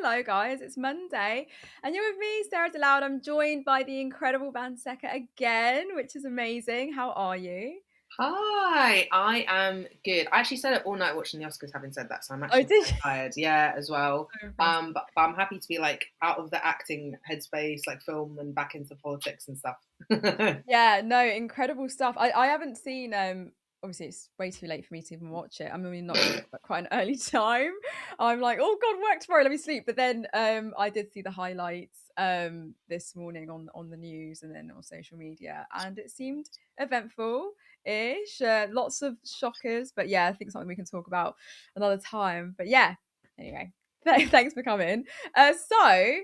Hello, guys. It's Monday, and you're with me, Sarah Dallal. I'm joined by the incredible Banseka again, which is amazing. How are you? Hi, I am good. I actually stayed up all night watching the Oscars, having said that, so I'm Oh, actually did quite you? tired. Yeah, as well. So impressed. But I'm happy to be like out of the acting headspace, like film, and back into politics and stuff. Yeah, no, incredible stuff. I haven't seen. Obviously, it's way too late for me to even watch it. I mean, not even at quite an early time. I'm like, oh God, work tomorrow. Let me sleep. But then, I did see the highlights this morning on the news and then on social media, and it seemed eventful ish. Lots of shockers, but yeah, I think something we can talk about another time. But yeah, anyway, thanks for coming. So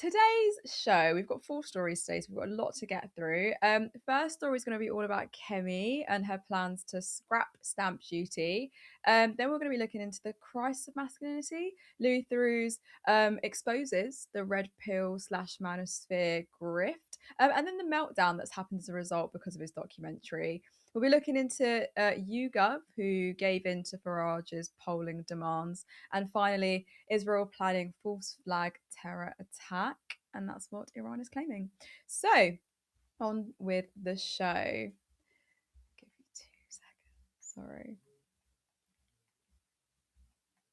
today's show, we've got four stories today, so we've got a lot to get through. The first story is going to be all about Kemi and her plans to scrap stamp duty. Then we're going to be looking into the crisis of masculinity. Louis Theroux's exposes the red pill slash manosphere grift, and then the meltdown that's happened as a result because of his documentary. We'll be looking into YouGov, who gave in to Farage's polling demands. And finally, Israel planning false flag terror attack. And that's what Iran is claiming. So, on with the show. Give you 2 seconds. Sorry.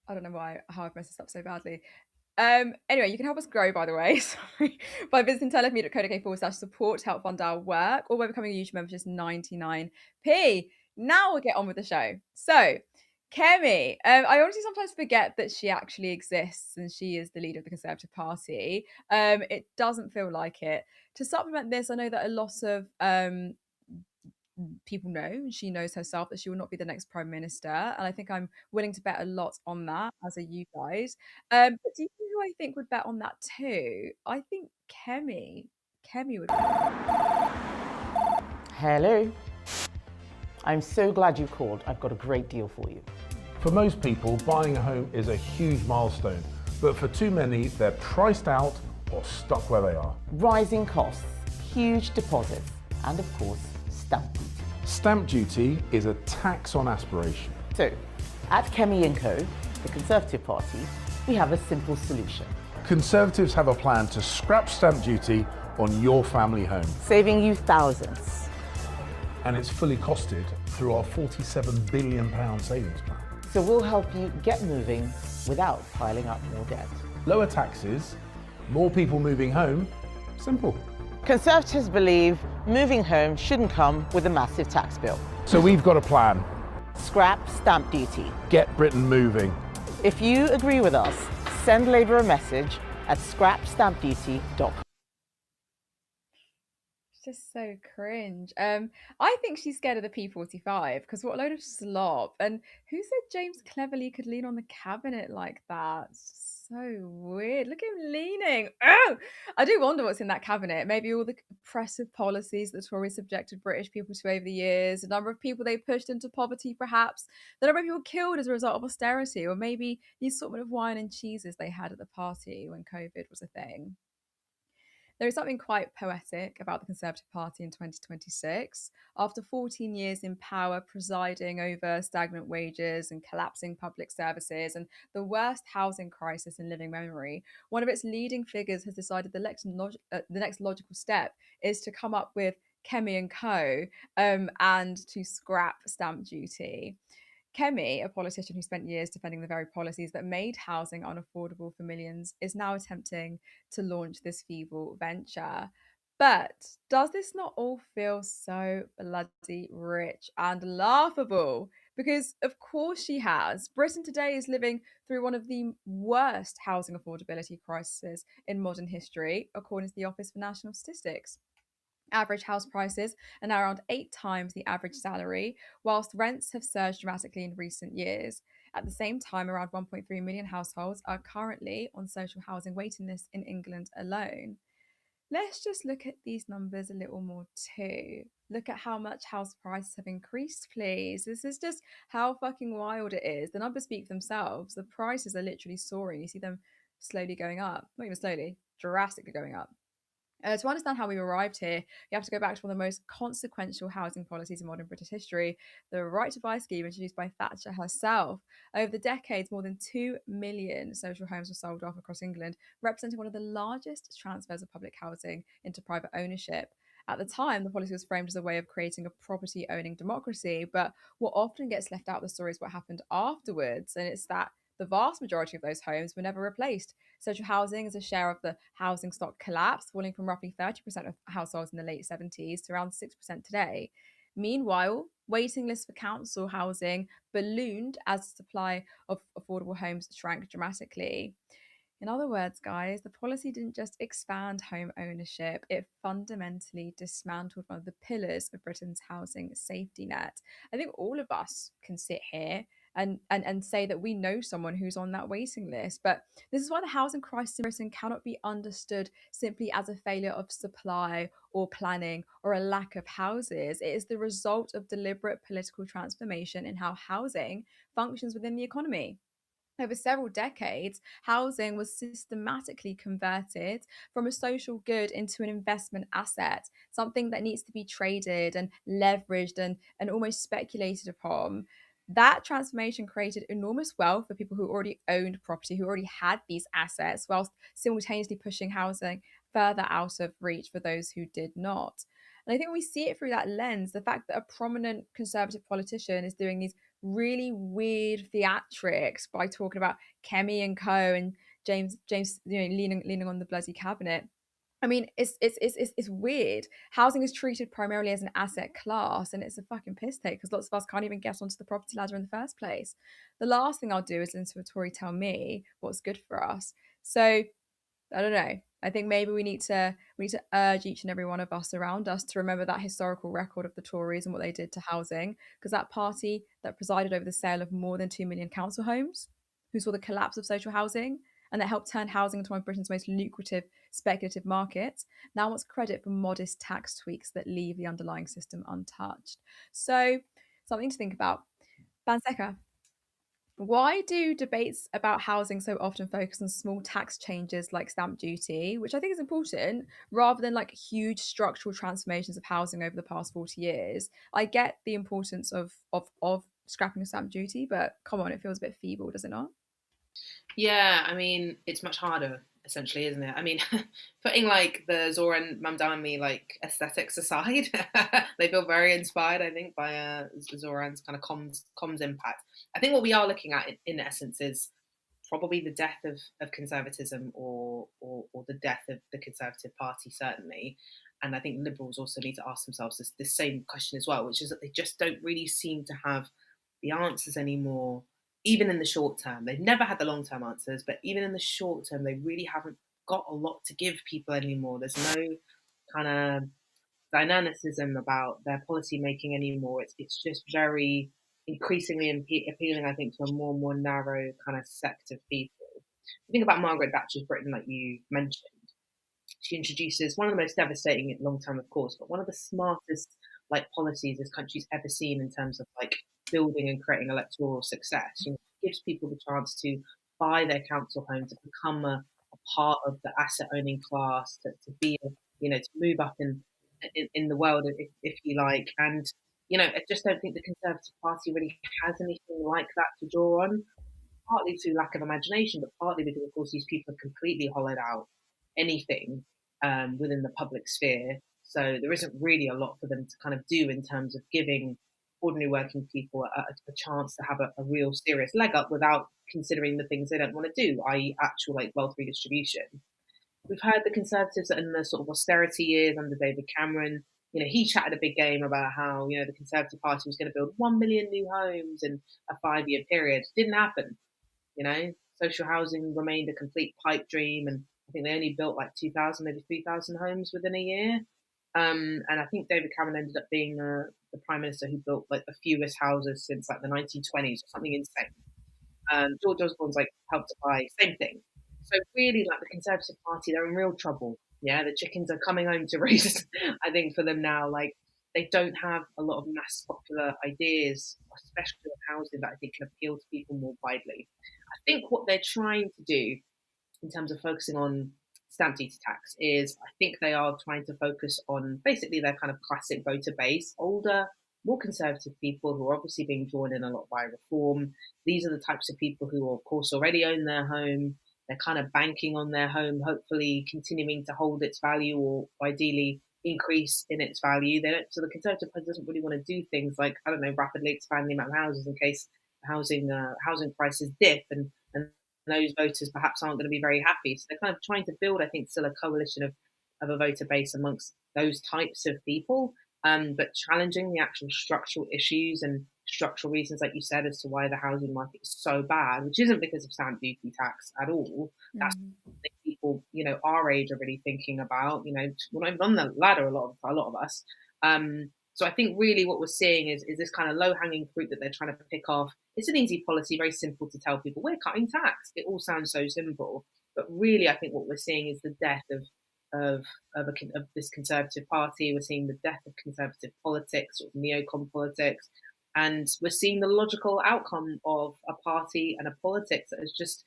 I don't know how I've messed this up so badly. Anyway, you can help us grow, by the way, sorry, by visiting telefmeet.co.uk/support to help fund our work, or by becoming a YouTube member for just 99p. Now we'll get on with the show. So, Kemi, I honestly sometimes forget that she actually exists and she is the leader of the Conservative Party. It doesn't feel like it. To supplement this, I know that a lot of people know, she knows herself that she will not be the next prime minister, and I think I'm willing to bet a lot on that, as are you guys. But do you know who I think would bet on that too? I think Kemi would bet on that. Hello. I'm so glad you called. I've got a great deal for you. For most people, buying a home is a huge milestone, but for too many, they're priced out or stuck where they are. Rising costs, huge deposits, and of course, stamp duty. Stamp duty is a tax on aspiration. So, at Kemi & Co., the Conservative Party, we have a simple solution. Conservatives have a plan to scrap stamp duty on your family home, Saving you thousands. and it's fully costed through our £47 billion savings plan. So we'll help you get moving without piling up more debt. Lower taxes, more people moving home, simple. Conservatives believe moving home shouldn't come with a massive tax bill. So we've got a plan. Scrap stamp duty. Get Britain moving. If you agree with us, send Labour a message at scrapstampduty.com. It's just so cringe. I think she's scared of the P45 because what a load of slop. And who said James Cleverly could lean on the cabinet like that? It's just so weird. Look at him leaning. Oh, I do wonder what's in that cabinet. Maybe all the oppressive policies that the Tories subjected British people to over the years, the number of people they pushed into poverty, perhaps, the number of people killed as a result of austerity, or maybe the assortment of wine and cheeses they had at the party when COVID was a thing. There is something quite poetic about the Conservative Party in 2026. After 14 years in power, presiding over stagnant wages and collapsing public services and the worst housing crisis in living memory, one of its leading figures has decided the next logical step is to come up with Kemi and Co. And to scrap stamp duty. Kemi, a politician who spent years defending the very policies that made housing unaffordable for millions, is now attempting to launch this feeble venture. But does this not all feel so bloody rich and laughable? Because of course she has. Britain today is living through one of the worst housing affordability crises in modern history, according to the Office for National Statistics. Average house prices are now around 8 times the average salary, whilst rents have surged dramatically in recent years. At the same time, around 1.3 million households are currently on social housing waiting lists in England alone. Let's just look at these numbers a little more too. Look at how much house prices have increased, please. This is just how fucking wild it is. The numbers speak for themselves. The prices are literally soaring. You see them slowly going up. Not even slowly, drastically going up. To understand how we arrived here, you have to go back to one of the most consequential housing policies in modern British history, the Right to Buy scheme introduced by Thatcher herself. Over the decades, more than 2 million social homes were sold off across England, representing one of the largest transfers of public housing into private ownership. At the time, the policy was framed as a way of creating a property owning democracy, but what often gets left out of the story is what happened afterwards, and it's that the vast majority of those homes were never replaced. Social housing as a share of the housing stock collapsed, falling from roughly 30% of households in the late 70s to around 6% today. Meanwhile, waiting lists for council housing ballooned as the supply of affordable homes shrank dramatically. In other words, guys, the policy didn't just expand home ownership, it fundamentally dismantled one of the pillars of Britain's housing safety net. I think all of us can sit here and say that we know someone who's on that waiting list. But this is why the housing crisis in Britain cannot be understood simply as a failure of supply or planning or a lack of houses. It is the result of deliberate political transformation in how housing functions within the economy. Over several decades, housing was systematically converted from a social good into an investment asset, something that needs to be traded and leveraged and almost speculated upon. That transformation created enormous wealth for people who already owned property, who already had these assets, whilst simultaneously pushing housing further out of reach for those who did not. And I think when we see it through that lens, the fact that a prominent conservative politician is doing these really weird theatrics by talking about Kemi and Co and James, leaning on the bloody cabinet. I mean, it's weird. Housing is treated primarily as an asset class, and it's a fucking piss take because lots of us can't even get onto the property ladder in the first place. The last thing I'll do is listen to a Tory tell me what's good for us. So I don't know. I think maybe we need to urge each and every one of us around us to remember that historical record of the Tories and what they did to housing, because that party that presided over the sale of more than 2 million council homes, who saw the collapse of social housing, and that helped turn housing into one of Britain's most lucrative speculative markets, now wants credit for modest tax tweaks that leave the underlying system untouched. So, something to think about. Banseka, why do debates about housing so often focus on small tax changes like stamp duty, which I think is important, rather than like huge structural transformations of housing over the past 40 years? I get the importance of scrapping stamp duty, but come on, it feels a bit feeble, does it not? Yeah, I mean, it's much harder, essentially, isn't it? I mean, putting like the Zora and Mamdani like aesthetics aside, they feel very inspired, I think, by Zoran's kind of comms impact. I think what we are looking at in essence is probably the death of conservatism or the death of the Conservative Party, certainly. And I think Liberals also need to ask themselves this same question as well, which is that they just don't really seem to have the answers anymore, even in the short term. They've never had the long term answers, but even in the short term, they really haven't got a lot to give people anymore. There's no kind of dynamicism about their policy making anymore. It's just very increasingly appealing, I think, to a more and more narrow kind of sect of people. The thing about Margaret Thatcher's Britain, like you mentioned, she introduces one of the most devastating long term, of course, but one of the smartest like policies this country's ever seen in terms of like building and creating electoral success. You know, it gives people the chance to buy their council home, to become a part of the asset owning class, to be, to move up in the world, if you like. And I just don't think the Conservative Party really has anything like that to draw on, partly through lack of imagination, but partly because, of course, these people have completely hollowed out anything within the public sphere. So there isn't really a lot for them to kind of do in terms of giving ordinary working people a chance to have a real serious leg up without considering the things they don't want to do, i.e. actual like wealth redistribution. We've heard the Conservatives in the sort of austerity years under David Cameron. He chatted a big game about how, the Conservative Party was going to build 1 million new homes in a 5-year period. Didn't happen. Social housing remained a complete pipe dream, and I think they only built like 2,000, maybe 3,000 homes within a year. And I think David Cameron ended up being the prime minister who built like the fewest houses since like the 1920s or something insane. George Osborne's like helped to buy, same thing. So really, like the Conservative Party, they're in real trouble. Yeah, the chickens are coming home to roost. I think for them now, like they don't have a lot of mass popular ideas, especially on housing, that I think can appeal to people more widely. I think what they're trying to do in terms of focusing on stamp duty tax is I think they are trying to focus on basically their kind of classic voter base, older, more conservative people who are obviously being drawn in a lot by reform. These are the types of people who, of course, already own their home. They're kind of banking on their home, hopefully continuing to hold its value or ideally increase in its value. They don't, so the Conservative Party doesn't really want to do things like, I don't know, rapidly expand the amount of houses in case housing prices dip, and those voters perhaps aren't going to be very happy. So they're kind of trying to build, I think, still a coalition of a voter base amongst those types of people, but challenging the actual structural issues and structural reasons, like you said, as to why the housing market is so bad, which isn't because of stamp duty tax at all. That's something people, our age are really thinking about. We're not even on the ladder, a lot of us. So I think really what we're seeing is this kind of low-hanging fruit that they're trying to pick off. It's an easy policy, very simple to tell people, we're cutting tax. It all sounds so simple. But really, I think what we're seeing is the death of this Conservative Party. We're seeing the death of conservative politics, sort of neocon politics. And we're seeing the logical outcome of a party and a politics that has just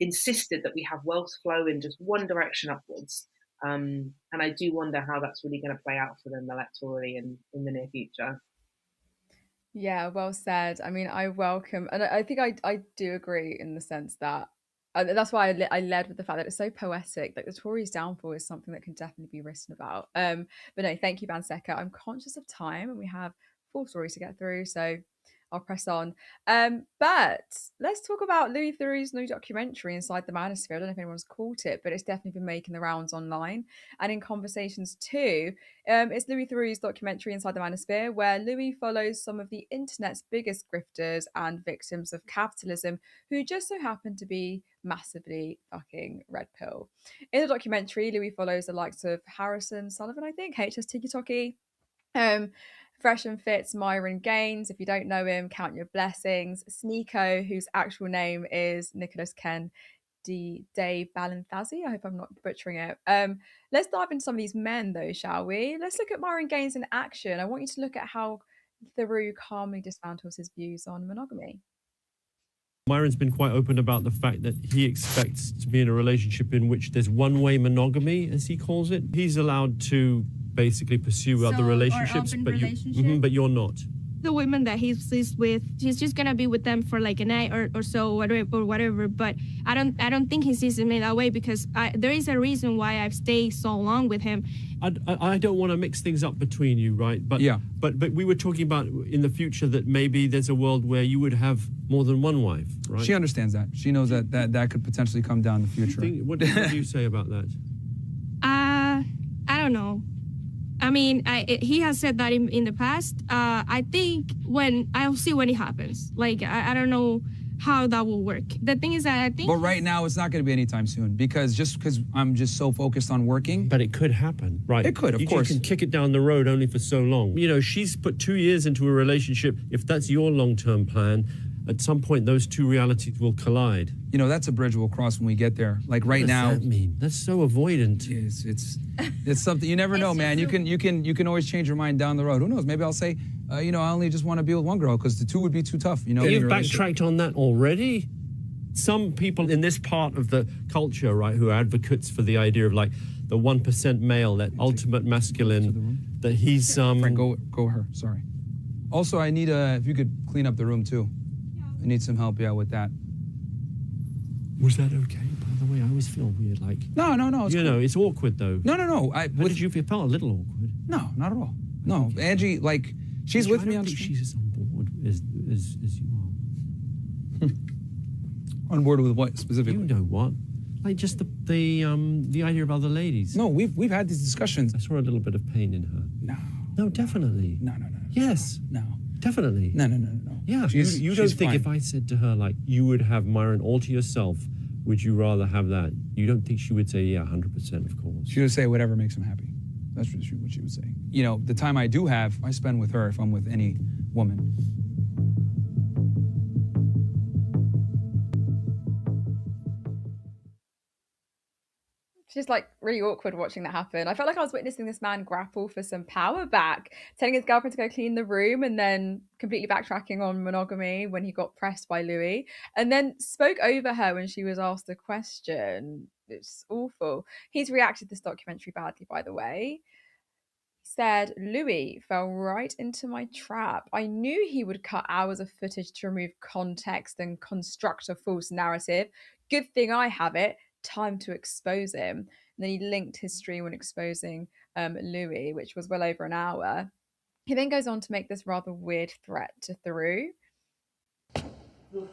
insisted that we have wealth flow in just one direction upwards. And I do wonder how that's really going to play out for them electorally in the near future. Yeah, well said. I mean, I welcome, and I think I do agree in the sense that that's why I led with the fact that it's so poetic. Like the Tories' downfall is something that can definitely be written about. But no, thank you, Banseka. I'm conscious of time, and we have 4 stories to get through, so I'll press on. But let's talk about Louis Theroux's new documentary, Inside the Manosphere. I don't know if anyone's caught it, but it's definitely been making the rounds online and in conversations too. It's Louis Theroux's documentary Inside the Manosphere, where Louis follows some of the internet's biggest grifters and victims of capitalism who just so happen to be massively fucking red pill. In the documentary, Louis follows the likes of Harrison Sullivan, I think, HS TikToky, Fresh and Fit's Myron Gaines. If you don't know him, count your blessings. Sneeko, whose actual name is Nicholas Ken De Balanthazi. I hope I'm not butchering it. Let's dive into some of these men, though, shall we? Let's look at Myron Gaines in action. I want you to look at how Theroux calmly dismantles his views on monogamy. Myron's been quite open about the fact that he expects to be in a relationship in which there's one-way monogamy, as he calls it. He's allowed to basically pursue other relationships, but you're not. The women that he's with, he's just gonna be with them for like a night or so, whatever. But I don't think he sees it in that way, because there is a reason why I've stayed so long with him. I don't want to mix things up between you, right? But yeah. But we were talking about in the future that maybe there's a world where you would have more than one wife, right? She understands that. She knows that could potentially come down in the future. What do you say about that? I don't know. I mean, he has said that in the past. I think I'll see when it happens. Like, I don't know how that will work. The thing is that I think... But right now, it's not going to be anytime soon, because I'm just so focused on working. But it could happen, right? It could, of course. You can kick it down the road only for so long. She's put 2 years into a relationship. If that's your long-term plan, at some point, those two realities will collide. That's a bridge we'll cross when we get there. Like right now... What does that mean? That's so avoidant. It's something you never know, man. You can always change your mind down the road. Who knows? Maybe I'll say, I only just want to be with one girl, because the two would be too tough. You've backtracked on that already? Some people in this part of the culture, right, who are advocates for the idea of like the 1% male, that ultimate masculine, that he's... Frank, go her. Sorry. Also, I need if you could clean up the room too. I need some help, with that. Was that okay? By the way, I always feel weird, like... No. It's cool. It's awkward, though. No. What did you feel? It felt a little awkward. No, not at all. No, okay. Angie, like, she's with me on... She's as on board as you are. On board with what, specifically? You know what? Like, just the idea of other ladies. No, we've had these discussions. I saw a little bit of pain in her. No, definitely. No. Yes. No. Definitely. No. Yeah, you don't think fine. If I said to her, like, you would have Myron all to yourself, would you rather have that? You don't think she would say, yeah, 100%, of course. She would say whatever makes him happy. That's what she would say. The time I do have, I spend with her if I'm with any woman. It's just like really awkward watching that happen. I felt like I was witnessing this man grapple for some power back, telling his girlfriend to go clean the room and then completely backtracking on monogamy when he got pressed by Louis, and then spoke over her when she was asked a question. It's awful. He's reacted to this documentary badly, by the way. Said, Louis fell right into my trap. I knew he would cut hours of footage to remove context and construct a false narrative. Good thing I have it. Time to expose him. And then he linked his stream when exposing Louis, which was well over an hour. He then goes on to make this rather weird threat to Theroux. You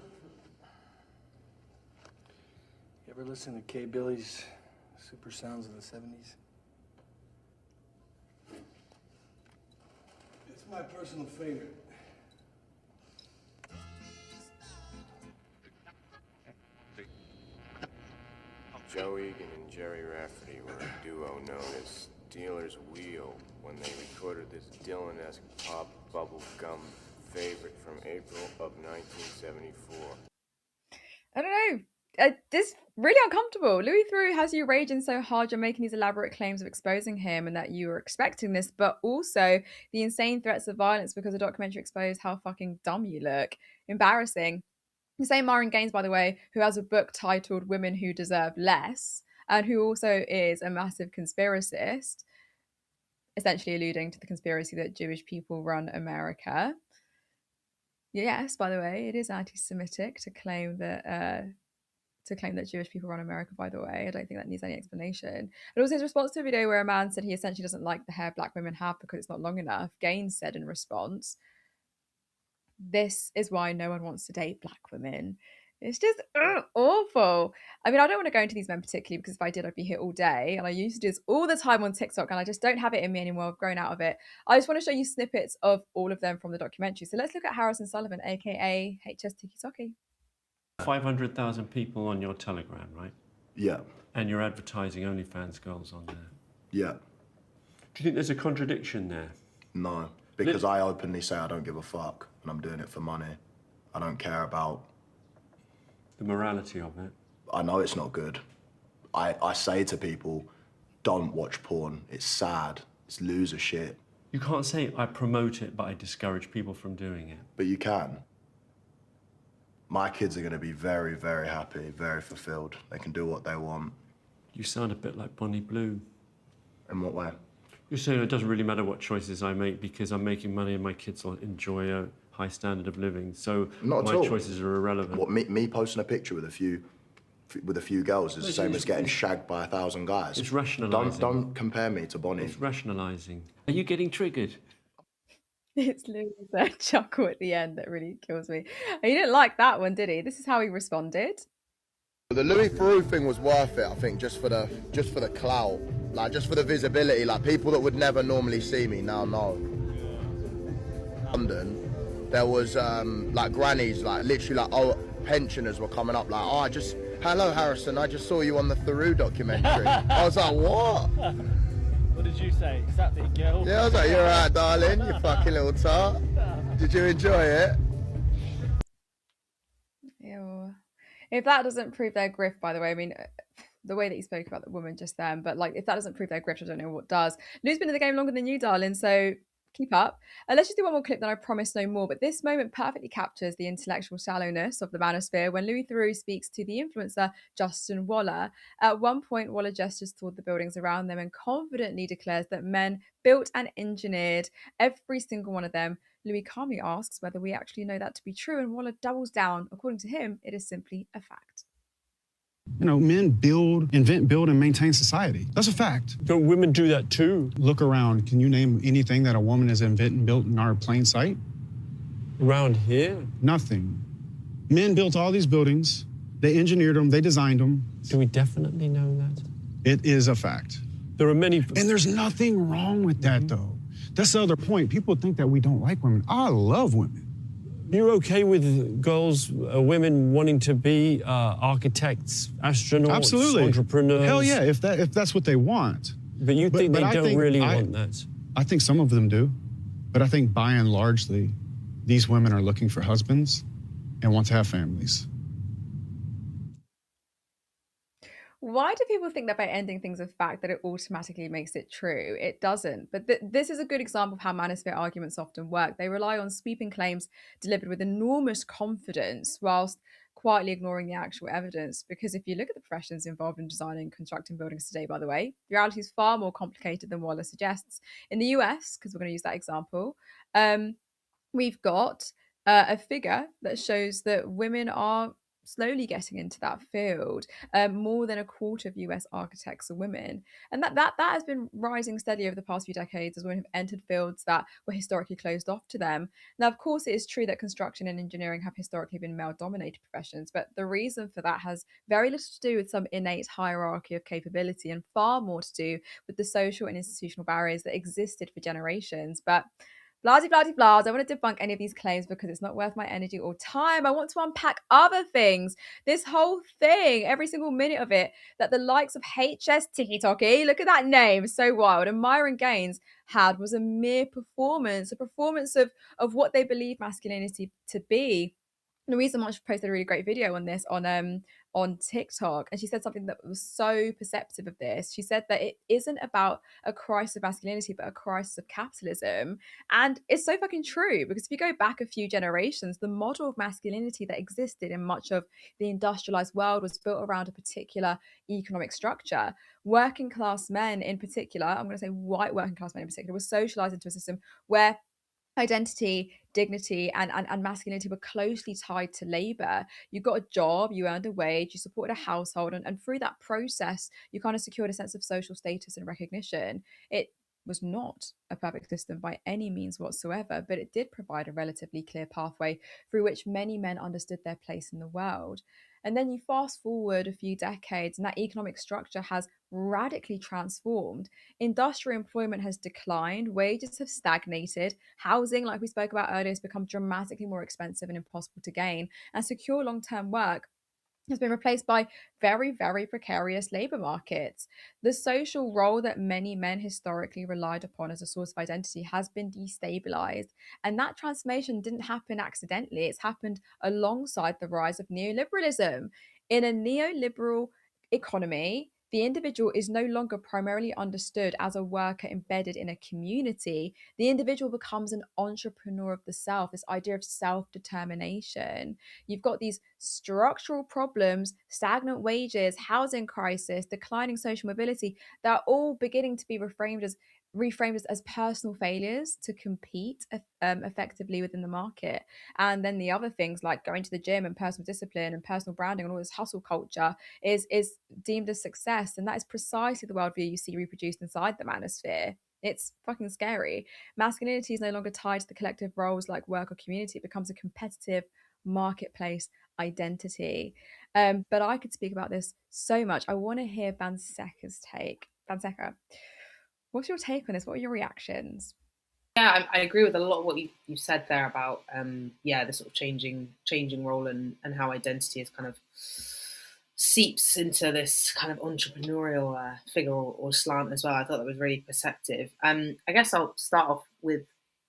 ever listen to K. Billy's Super Sounds of the 70s? It's my personal favorite. Joe Egan and Jerry Rafferty were a duo known as Dealer's Wheel when they recorded this Dylan-esque pop bubble gum favorite from April of 1974. I don't know. This is really uncomfortable. Louis Theroux has you raging so hard you're making these elaborate claims of exposing him and that you were expecting this, but also the insane threats of violence because the documentary exposed how fucking dumb you look. Embarrassing. The same Myron Gaines, by the way, who has a book titled Women Who Deserve Less, and who also is a massive conspiracist, essentially alluding to the conspiracy that Jewish people run America. Yes, by the way, it is anti-Semitic to claim that Jewish people run America, by the way. I don't think that needs any explanation. And also his response to a video where a man said he essentially doesn't like the hair black women have because it's not long enough, Gaines said in response, this is why no one wants to date black women. It's just awful. I mean, I don't want to go into these men particularly because if I did, I'd be here all day. And I used to do this all the time on TikTok and I just don't have it in me anymore. I've grown out of it. I just want to show you snippets of all of them from the documentary. So let's look at Harrison Sullivan, aka HS Tiki 500,000 people on your Telegram, right? Yeah. And you're advertising OnlyFans girls on there. Yeah. Do you think there's a contradiction there? No, because I openly say I don't give a fuck and I'm doing it for money. I don't care about the morality of it. I know it's not good. I say to people, don't watch porn. It's sad. It's loser shit. You can't say I promote it, but I discourage people from doing it. But you can. My kids are going to be very, very happy, very fulfilled. They can do what they want. You sound a bit like Bonnie Blue. In what way? You're saying it doesn't really matter what choices I make because I'm making money and my kids will enjoy a high standard of living. So Not at my all. choices are irrelevant. What, me posting a picture with a few girls is the same as getting shagged by 1,000 guys. It's rationalising. Don't compare me to Bonnie. It's rationalising. Are you getting triggered? It's Louis' chuckle at the end that really kills me. He didn't like that one, did he? This is how he responded. The Louis Theroux thing was worth it, I think, just for the clout, like just for the visibility. Like people that would never normally see me now know. London, there was like grannies, like literally like pensioners were coming up, like, hello Harrison, I just saw you on the Theroux documentary. I was like, what? What did you say? Is that the girl? Yeah, I was like, you're right, darling, you fucking little tart. Did you enjoy it? Ew. If that doesn't prove their grift, by the way, I mean, the way that you spoke about the woman just then, but like, if that doesn't prove their grift, I don't know what does. Lou's been in the game longer than you, darling, so keep up. Let's just do one more clip, then I promise no more. But this moment perfectly captures the intellectual shallowness of the Manosphere when Louis Theroux speaks to the influencer Justin Waller. At one point, Waller gestures toward the buildings around them and confidently declares that men built and engineered every single one of them. Louis calmly asks whether we actually know that to be true, and Waller doubles down. According to him, it is simply a fact. You know, men invent, build, and maintain society. That's a fact. Don't women do that too? Look around. Can you name anything that a woman has invented and built in our plain sight? Around here? Nothing. Men built all these buildings. They engineered them. They designed them. Do we definitely know that? It is a fact. There are many... And there's nothing wrong with that, though. That's the other point. People think that we don't like women. I love women. You're okay with girls, women wanting to be architects, astronauts, absolutely, entrepreneurs? Hell yeah, if that's what they want. But you think they don't really want that? I think some of them do. But I think by and largely, these women are looking for husbands and want to have families. Why do people think that by ending things with fact that it automatically makes it true? It doesn't. But this is a good example of how manosphere arguments often work. They rely on sweeping claims delivered with enormous confidence whilst quietly ignoring the actual evidence. Because if you look at the professions involved in designing and constructing buildings today, by the way, reality is far more complicated than Waller suggests. In the US, because we're going to use that example, we've got a figure that shows that women are slowly getting into that field. More than a quarter of US architects are women, and that has been rising steadily over the past few decades as women have entered fields that were historically closed off to them. Now, of course, it is true that construction and engineering have historically been male-dominated professions, but the reason for that has very little to do with some innate hierarchy of capability and far more to do with the social and institutional barriers that existed for generations. But blah, blah, blah. I don't want to debunk any of these claims because it's not worth my energy or time. I want to unpack other things. This whole thing, every single minute of it, that the likes of HS TikToky, look at that name, so wild, and Myron Gaines had was a mere performance, a performance of what they believe masculinity to be. Louisa Marsh posted a really great video on this on TikTok, and she said something that was so perceptive of this. She said that it isn't about a crisis of masculinity, but a crisis of capitalism. And it's so fucking true, because if you go back a few generations, the model of masculinity that existed in much of the industrialized world was built around a particular economic structure. Working class men in particular, I'm going to say white working class men in particular, were socialized into a system where identity, dignity, and masculinity were closely tied to labor. You got a job, you earned a wage, you supported a household, and through that process, you kind of secured a sense of social status and recognition. It was not a perfect system by any means whatsoever, but it did provide a relatively clear pathway through which many men understood their place in the world. And then you fast forward a few decades, and that economic structure has radically transformed. Industrial employment has declined, wages have stagnated, housing, like we spoke about earlier, has become dramatically more expensive and impossible to gain, and secure long-term work has been replaced by very, very precarious labor markets. The social role that many men historically relied upon as a source of identity has been destabilized. And that transformation didn't happen accidentally. It's happened alongside the rise of neoliberalism. In a neoliberal economy, the individual is no longer primarily understood as a worker embedded in a community. The individual becomes an entrepreneur of the self, this idea of self-determination. You've got these structural problems, stagnant wages, housing crisis, declining social mobility, that are all beginning to be reframed as personal failures to compete effectively within the market. And then the other things like going to the gym and personal discipline and personal branding and all this hustle culture is deemed a success. And that is precisely the worldview you see reproduced inside the manosphere. It's fucking scary. Masculinity is no longer tied to the collective roles like work or community. It becomes a competitive marketplace identity. But I could speak about this so much. I want to hear Banseka's take. Banseka, what's your take on this? What are your reactions? Yeah, I agree with a lot of what you said there about the sort of changing role and how identity is kind of seeps into this kind of entrepreneurial figure or slant as well. I thought that was really perceptive. I guess I'll start off with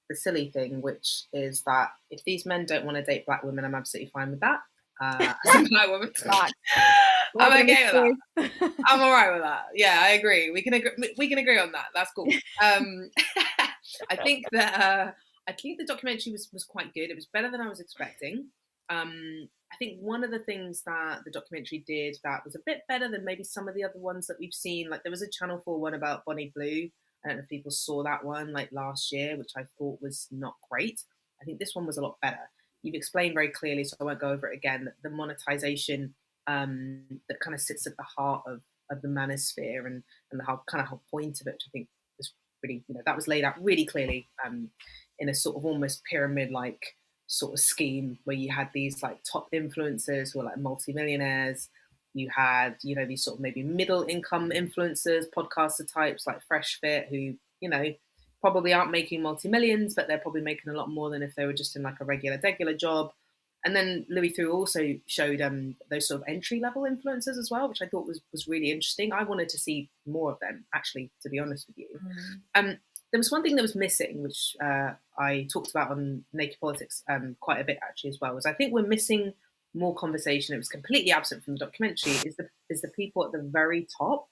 the silly thing, which is that if these men don't want to date black women, I'm absolutely fine with that. As a black woman, I'm okay with that. I'm all right with that. Yeah, I agree. We can agree on that. That's cool. I think the documentary was quite good. It was better than I was expecting. I think one of the things that the documentary did that was a bit better than maybe some of the other ones that we've seen, like there was a Channel 4 one about Bonnie Blue. I don't know if people saw that one like last year, which I thought was not great. I think this one was a lot better. You've explained very clearly, so I won't go over it again, the monetization that kind of sits at the heart of the manosphere and the whole point of it, which I think was really, that was laid out really clearly in a sort of almost pyramid-like sort of scheme where you had these like top influencers who were like multimillionaires. You had, these sort of maybe middle income influencers, podcaster types like Fresh Fit who, probably aren't making multi-millions, but they're probably making a lot more than if they were just in like a regular job. And then Louis Theroux also showed those sort of entry-level influencers as well, which I thought was really interesting. I wanted to see more of them, actually, to be honest with you. There was one thing that was missing, which I talked about on Naked Politics quite a bit actually as well, was I think we're missing more conversation. It was completely absent from the documentary, is is the people at the very top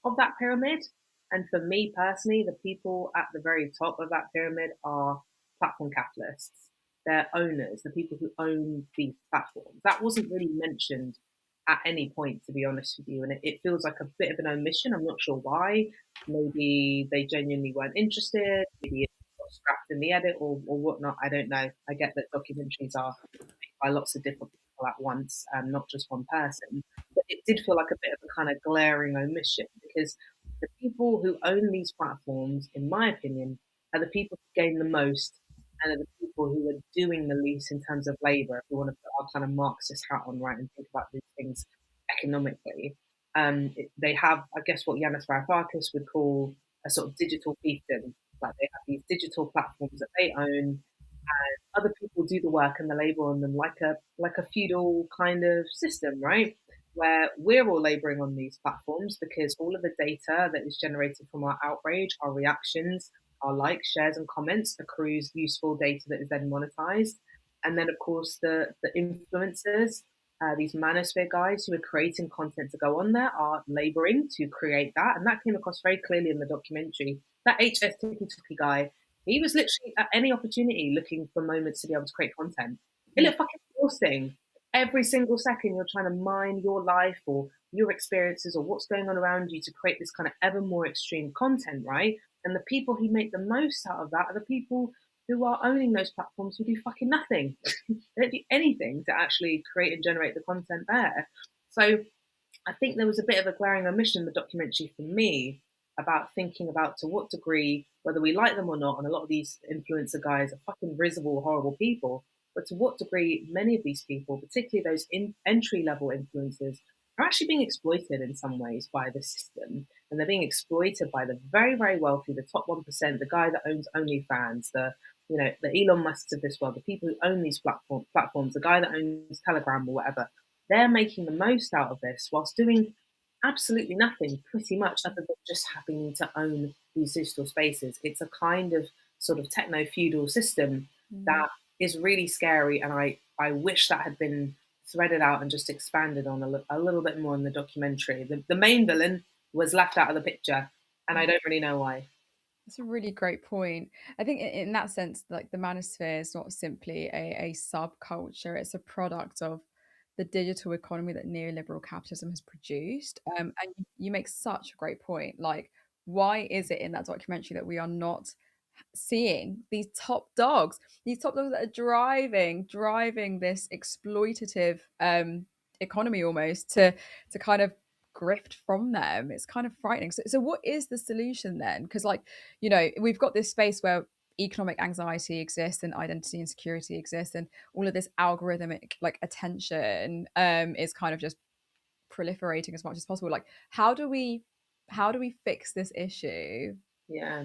of that pyramid. And for me personally, the people at the very top of that pyramid are platform capitalists. They're owners, the people who own these platforms. That wasn't really mentioned at any point, to be honest with you. And it feels like a bit of an omission. I'm not sure why. Maybe they genuinely weren't interested. Maybe it got scrapped in the edit or whatnot. I don't know. I get that documentaries are made by lots of different people at once, not just one person. But it did feel like a bit of a kind of glaring omission because the people who own these platforms, in my opinion, are the people who gain the most and are the people who are doing the least in terms of labor, if we want to put our kind of Marxist hat on, right, and think about these things economically. They have, I guess, what Yanis Varoufakis would call a sort of digital fiefdom. Like they have these digital platforms that they own, and other people do the work and the labor on them, like a feudal kind of system, right? Where we're all laboring on these platforms because all of the data that is generated from our outrage, our reactions, our likes, shares, and comments accrues useful data that is then monetized. And then, of course, the influencers, these Manosphere guys who are creating content to go on there are laboring to create that. And that came across very clearly in the documentary. That HS Tiki guy, he was literally at any opportunity looking for moments to be able to create content. It looked fucking exhausting. Every single second you're trying to mine your life or your experiences or what's going on around you to create this kind of ever more extreme content, right? And the people who make the most out of that are the people who are owning those platforms who do fucking nothing. They don't do anything to actually create and generate the content there. So I think there was a bit of a glaring omission in the documentary for me about thinking about to what degree, whether we like them or not, and a lot of these influencer guys are fucking risible, horrible people, but to what degree many of these people, particularly those entry-level influencers, are actually being exploited in some ways by the system. And they're being exploited by the very, very wealthy, the top 1%, the guy that owns OnlyFans, the Elon Musks of this world, the people who own these platforms, the guy that owns Telegram or whatever. They're making the most out of this whilst doing absolutely nothing pretty much other than just happening to own these digital spaces. It's a kind of sort of techno-feudal system that is really scary, and I wish that had been threaded out and just expanded on a little bit more in the documentary. The main villain was left out of the picture, and I don't really know why. That's a really great point. I think in that sense, like the Manosphere is not simply a subculture; it's a product of the digital economy that neoliberal capitalism has produced. And you make such a great point. Like, why is it in that documentary that we are not seeing these top dogs that are driving this exploitative economy almost to kind of grift from them? It's kind of frightening. So what is the solution then? Because we've got this space where economic anxiety exists and identity insecurity exists, and all of this algorithmic like attention is kind of just proliferating as much as possible. Like, how do we fix this issue? Yeah.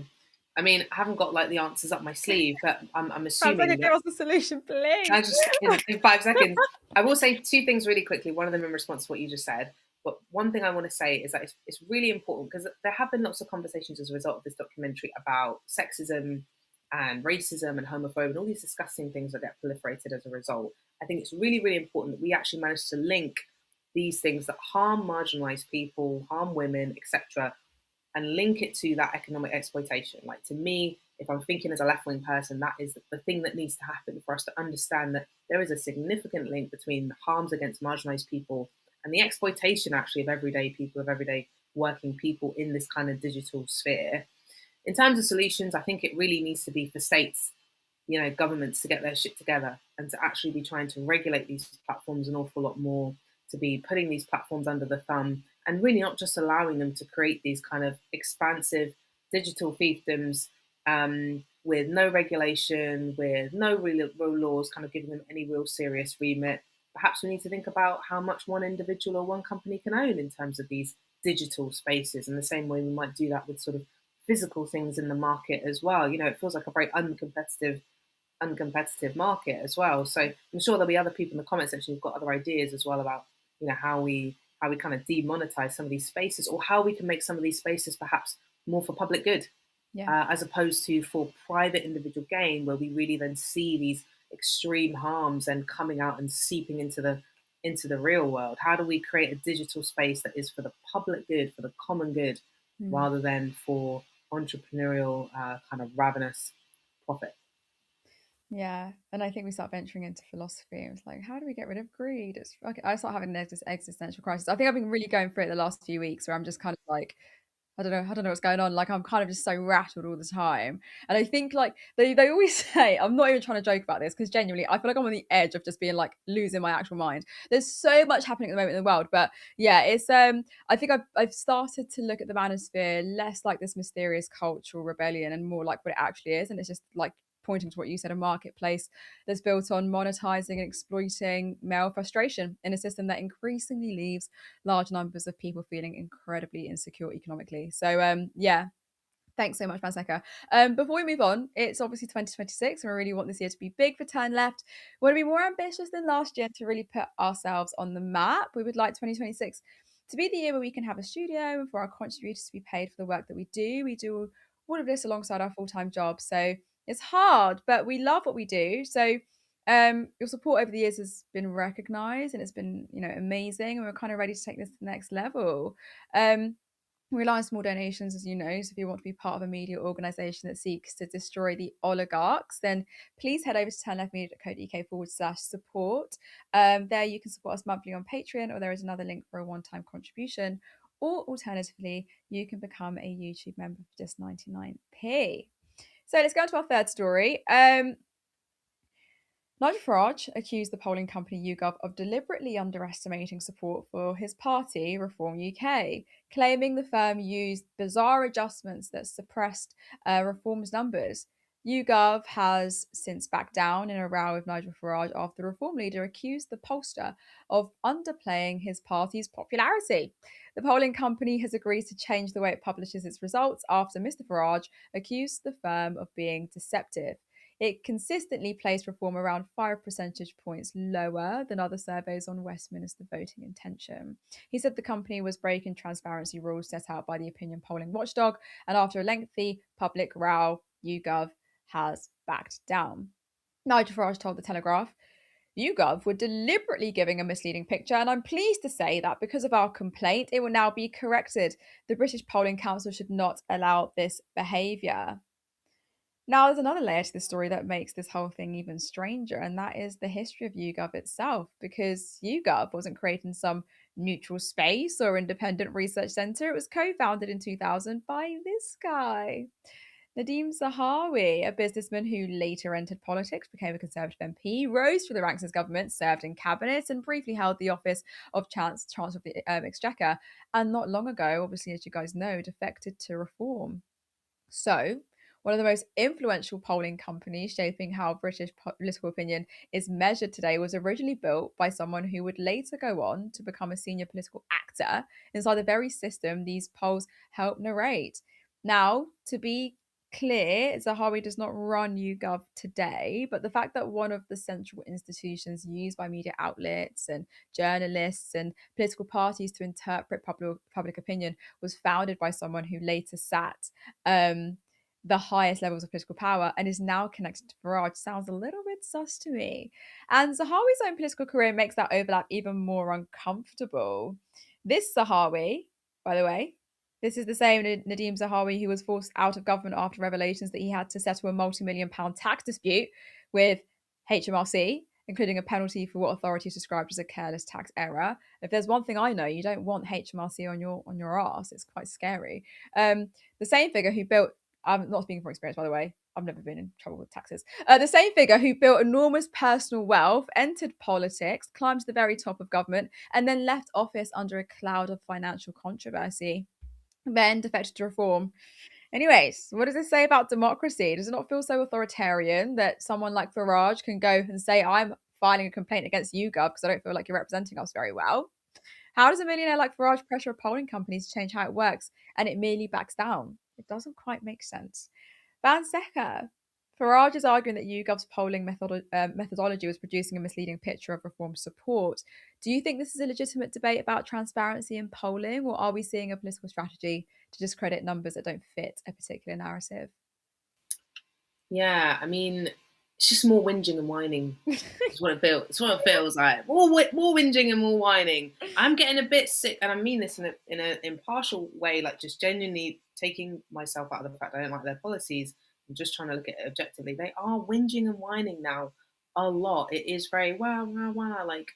I mean, I haven't got like the answers up my sleeve, but I'm assuming. Sounds like give us the solution, please. I just in 5 seconds. I will say 2 things really quickly. One of them in response to what you just said. But one thing I want to say is that it's really important because there have been lots of conversations as a result of this documentary about sexism and racism and homophobia and all these disgusting things that get proliferated as a result. I think it's really, really important that we actually manage to link these things that harm marginalized people, harm women, etc., and link it to that economic exploitation. Like, to me, if I'm thinking as a left-wing person, that is the thing that needs to happen for us to understand that there is a significant link between the harms against marginalized people and the exploitation actually of everyday people, of everyday working people in this kind of digital sphere. In terms of solutions, I think it really needs to be for states, governments to get their shit together and to actually be trying to regulate these platforms an awful lot more, to be putting these platforms under the thumb and really not just allowing them to create these kind of expansive digital fiefdoms with no regulation, with no real laws, kind of giving them any real serious remit. Perhaps we need to think about how much one individual or one company can own in terms of these digital spaces, in the same way we might do that with sort of physical things in the market as well. It feels like a very uncompetitive market as well. So I'm sure there'll be other people in the comment section who've got other ideas as well about how we kind of demonetize some of these spaces, or how we can make some of these spaces perhaps more for public good, as opposed to for private individual gain, where we really then see these extreme harms and coming out and seeping into the into the real world? How do we create a digital space that is for the public good, for the common good, rather than for entrepreneurial kind of ravenous profit? Yeah, and I think we start venturing into philosophy. It was like, how do we get rid of greed? It's okay. I start having an existential crisis. I think I've been really going through it the last few weeks, where I'm just kind of like, I don't know what's going on. Like I'm kind of just so rattled all the time. And I think like they always say, I'm not even trying to joke about this because genuinely I feel like I'm on the edge of just being like losing my actual mind. There's so much happening at the moment in the world. But yeah, it's I think I've started to look at the manosphere less like this mysterious cultural rebellion and more like what it actually is. And it's just like pointing to what you said, a marketplace that's built on monetizing and exploiting male frustration in a system that increasingly leaves large numbers of people feeling incredibly insecure economically. So yeah, thanks so much, Banseka. Before we move on, it's obviously 2026, and we really want this year to be big for Turn Left. We want to be more ambitious than last year to really put ourselves on the map. We would like 2026 to be the year where we can have a studio and for our contributors to be paid for the work that we do. We do all of this alongside our full-time jobs, so it's hard, but we love what we do. So your support over the years has been recognized and it's been, amazing, and we're kind of ready to take this to the next level. We rely on small donations, as you know. So if you want to be part of a media organisation that seeks to destroy the oligarchs, then please head over to turnleftmedia.co.uk/support. There you can support us monthly on Patreon, or there is another link for a one-time contribution. Or alternatively, you can become a YouTube member for just 99p. So let's go on to our third story. Nigel Farage accused the polling company YouGov of deliberately underestimating support for his party, Reform UK, claiming the firm used bizarre adjustments that suppressed Reform's numbers. YouGov has since backed down in a row with Nigel Farage after the Reform leader accused the pollster of underplaying his party's popularity. The polling company has agreed to change the way it publishes its results after Mr. Farage accused the firm of being deceptive. It consistently placed Reform around 5 percentage points lower than other surveys on Westminster voting intention. He said the company was breaking transparency rules set out by the opinion polling watchdog, and after a lengthy public row, YouGov has backed down. Nigel Farage told The Telegraph, YouGov were deliberately giving a misleading picture, and I'm pleased to say that because of our complaint, it will now be corrected. The British Polling Council should not allow this behaviour. Now, there's another layer to the story that makes this whole thing even stranger, and that is the history of YouGov itself, because YouGov wasn't created in some neutral space or independent research centre. It was co-founded in 2000 by this guy, Nadeem Zahawi, a businessman who later entered politics, became a Conservative MP, rose through the ranks of his government, served in cabinet, and briefly held the office of Chancellor of the Exchequer, and not long ago, obviously, as you guys know, defected to Reform. So, one of the most influential polling companies shaping how British political opinion is measured today was originally built by someone who would later go on to become a senior political actor inside the very system these polls help narrate. Now, to be clear, Zahawi does not run YouGov today, but the fact that one of the central institutions used by media outlets and journalists and political parties to interpret public opinion was founded by someone who later sat the highest levels of political power and is now connected to Farage sounds a little bit sus to me. And Zahawi's own political career makes that overlap even more uncomfortable. This Zahawi, by the way, this is the same Nadeem Zahawi who was forced out of government after revelations that he had to settle a multi-million-pound tax dispute with HMRC, including a penalty for what authorities described as a careless tax error. If there's one thing I know, you don't want HMRC on your ass. It's quite scary. The same figure who built, I'm not speaking from experience, by the way, I've never been in trouble with taxes. The same figure who built enormous personal wealth, entered politics, climbed to the very top of government, and then left office under a cloud of financial controversy. Then defected to Reform. Anyways, what does this say about democracy? Does it not feel so authoritarian that someone like Farage can go and say, I'm filing a complaint against YouGov because I don't feel like you're representing us very well? How does a millionaire like Farage pressure polling companies to change how it works and it merely backs down? It doesn't quite make sense. Banseka. Farage is arguing that YouGov's polling methodology was producing a misleading picture of Reform support. Do you think this is a legitimate debate about transparency in polling, or are we seeing a political strategy to discredit numbers that don't fit a particular narrative? Yeah, I mean, it's just more whinging and whining. It's what it feels. It's what it feels like. More whinging and more whining. I'm getting a bit sick, and I mean this in an impartial way, like just genuinely taking myself out of the fact I don't like their policies and just trying to look at it objectively. They are whinging and whining now a lot. It is very wow, wow, wow. Like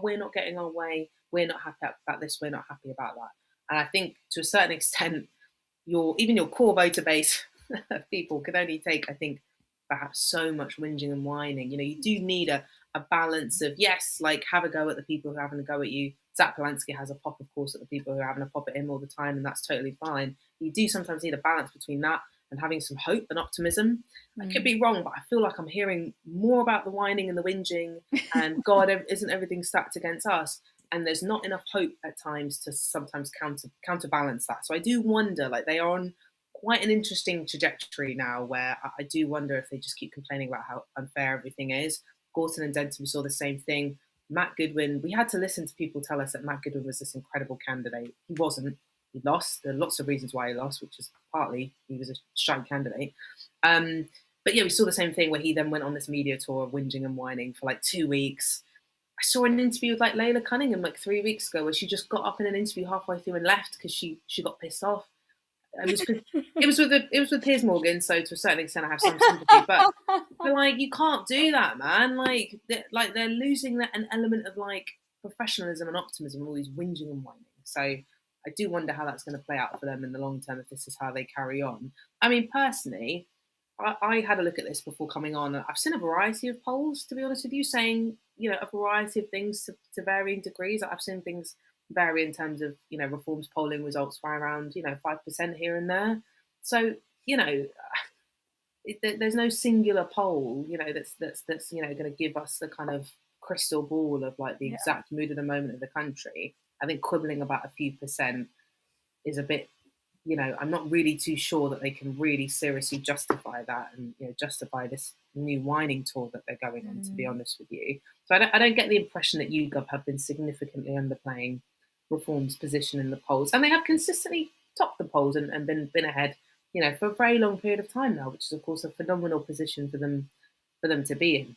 we're not getting our way. We're not happy about this. We're not happy about that. And I think to a certain extent, even your core voter base of people can only take, I think, perhaps so much whinging and whining. You do need a balance of, yes, like have a go at the people who are having a go at you. Zach Polanski has a pop, of course, at the people who are having a pop at him all the time, and that's totally fine. You do sometimes need a balance between that and having some hope and optimism. I could be wrong, but I feel like I'm hearing more about the whining and the whinging, and God, isn't everything stacked against us? And there's not enough hope at times to sometimes counterbalance that. So I do wonder, like they are on quite an interesting trajectory now, where I do wonder if they just keep complaining about how unfair everything is. Gorton and Denton, we saw the same thing. Matt Goodwin, we had to listen to people tell us that Matt Goodwin was this incredible candidate. He wasn't. He lost. There are lots of reasons why he lost, which is partly he was a shy candidate. But yeah, we saw the same thing where he then went on this media tour of whinging and whining for like 2 weeks. I saw an interview with like Layla Cunningham like 3 weeks ago where she just got up in an interview halfway through and left because she got pissed off. It was with Piers Morgan, so to a certain extent I have some sympathy, but like you can't do that, man. Like they're losing an element of like professionalism and optimism, all these whinging and whining. So I do wonder how that's going to play out for them in the long term if this is how they carry on. I mean, personally, I had a look at this before coming on. I've seen a variety of polls, to be honest with you, saying a variety of things to varying degrees. I've seen things vary in terms of Reform's polling results by around 5% here and there. So there's no singular poll that's going to give us the kind of crystal ball of like the exact mood of the moment of the country. I think quibbling about a few percent is a bit. I'm not really too sure that they can really seriously justify that and justify this new whining tour that they're going on, to be honest with you. So I don't get the impression that YouGov have been significantly underplaying Reform's position in the polls. And they have consistently topped the polls and been ahead, for a very long period of time now, which is, of course, a phenomenal position for them to be in.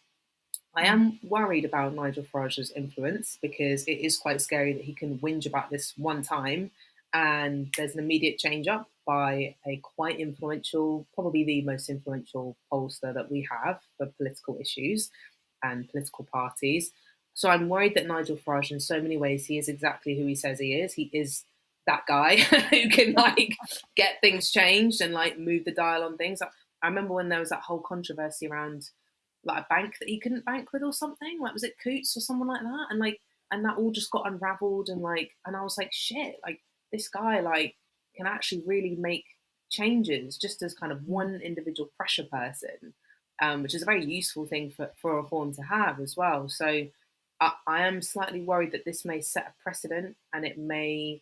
I am worried about Nigel Farage's influence because it is quite scary that he can whinge about this one time and there's an immediate change up by a quite influential, probably the most influential pollster that we have for political issues and political parties. So I'm worried that Nigel Farage, in so many ways, he is exactly who he says he is. He is that guy who can like get things changed and like move the dial on things. I remember when there was that whole controversy around like a bank that he couldn't bank with or something. Like was it Coots or someone like that? And that all just got unraveled and I was like, shit, like this guy like can actually really make changes just as kind of one individual pressure person, which is a very useful thing for Reform to have as well. So I am slightly worried that this may set a precedent and it may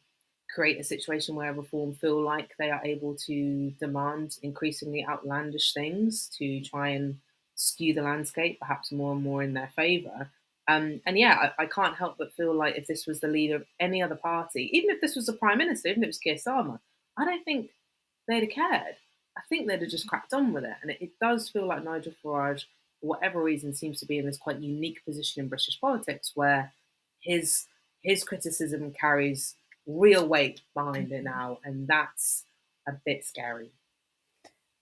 create a situation where Reform feel like they are able to demand increasingly outlandish things to try and skew the landscape perhaps more and more in their favour. And yeah, I can't help but feel like if this was the leader of any other party, even if this was the Prime Minister, even if it was Keir Starmer, I don't think they'd have cared. I think they'd have just cracked on with it. And it does feel like Nigel Farage, for whatever reason, seems to be in this quite unique position in British politics where his criticism carries real weight behind it now. And that's a bit scary.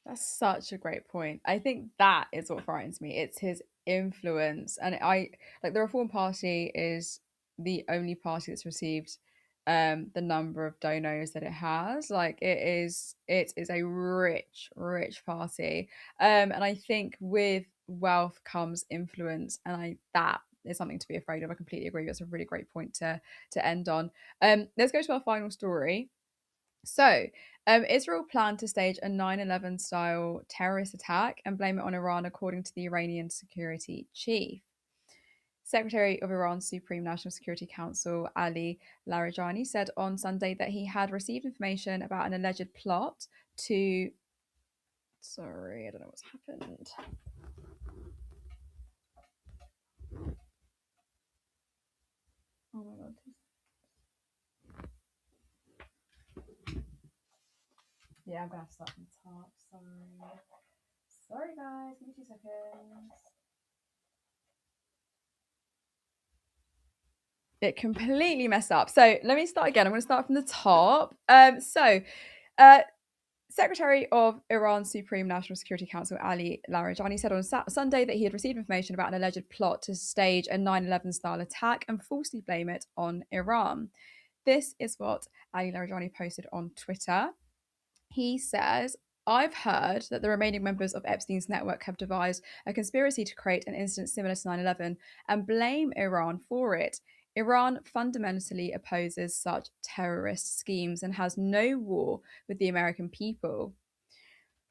That's such a great point. I think that is what frightens me. It's his influence. And I like the Reform Party is the only party that's received the number of donors that it has. Like it is a rich party. And I think with wealth comes influence, and that is something to be afraid of. I completely agree. That's a really great point to end on. Let's go to our final story. So, Israel planned to stage a 9/11 style terrorist attack and blame it on Iran, according to the Iranian security chief. Secretary of Iran's Supreme National Security Council, Ali Larijani, said on Sunday that he had received information about an alleged plot to... Sorry, I don't know what's happened. Oh my God. Yeah, I'm going to have to start from the top. Sorry. Sorry, guys. Give me 2 seconds. It completely messed up. So let me start again. I'm going to start from the top. Secretary of Iran's Supreme National Security Council, Ali Larijani, said on Sunday that he had received information about an alleged plot to stage a 9/11 style attack and falsely blame it on Iran. This is what Ali Larijani posted on Twitter. He says, I've heard that the remaining members of Epstein's network have devised a conspiracy to create an incident similar to 9/11 and blame Iran for it. Iran fundamentally opposes such terrorist schemes and has no war with the American people.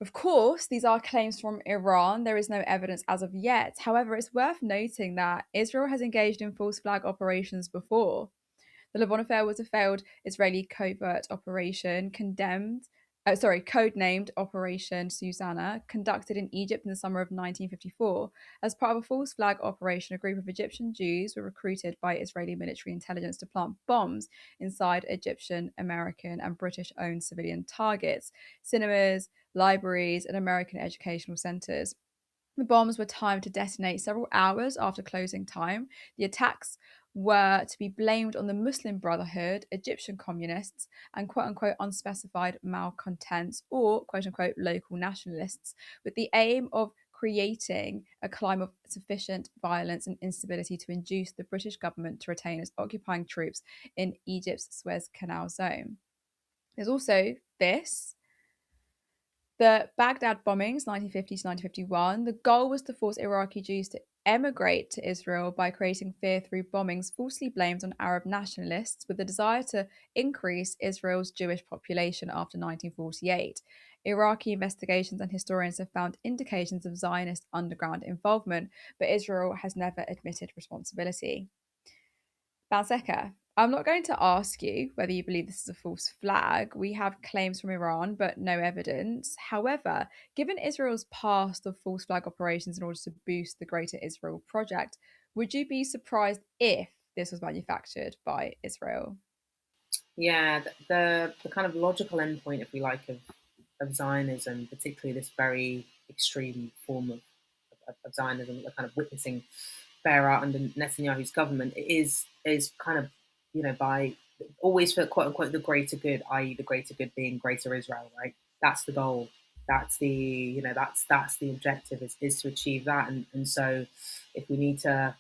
Of course, these are claims from Iran. There is no evidence as of yet. However, it's worth noting that Israel has engaged in false flag operations before. The Levon affair was a failed Israeli covert operation codenamed Operation Susanna, conducted in Egypt in the summer of 1954. As part of a false flag operation, a group of Egyptian Jews were recruited by Israeli military intelligence to plant bombs inside Egyptian, American, and British-owned civilian targets, cinemas, libraries, and American educational centers. The bombs were timed to detonate several hours after closing time. The attacks were to be blamed on the Muslim Brotherhood, Egyptian communists, and quote unquote unspecified malcontents or quote unquote local nationalists, with the aim of creating a climate of sufficient violence and instability to induce the British government to retain its occupying troops in Egypt's Suez Canal zone. There's also this. The Baghdad bombings, 1950 to 1951, the goal was to force Iraqi Jews to emigrate to Israel by creating fear through bombings falsely blamed on Arab nationalists with the desire to increase Israel's Jewish population after 1948. Iraqi investigations and historians have found indications of Zionist underground involvement, but Israel has never admitted responsibility. Banseka, I'm not going to ask you whether you believe this is a false flag. We have claims from Iran, but no evidence. However, given Israel's past of false flag operations in order to boost the Greater Israel project, would you be surprised if this was manufactured by Israel? Yeah, the kind of logical endpoint, if we like, of Zionism, particularly this very extreme form of Zionism that we're kind of witnessing bear out under Netanyahu's government, is kind of, by always for quote unquote the greater good, i.e. the greater good being Greater Israel, right? That's the goal. That's the that's the objective is to achieve that. And so if we need to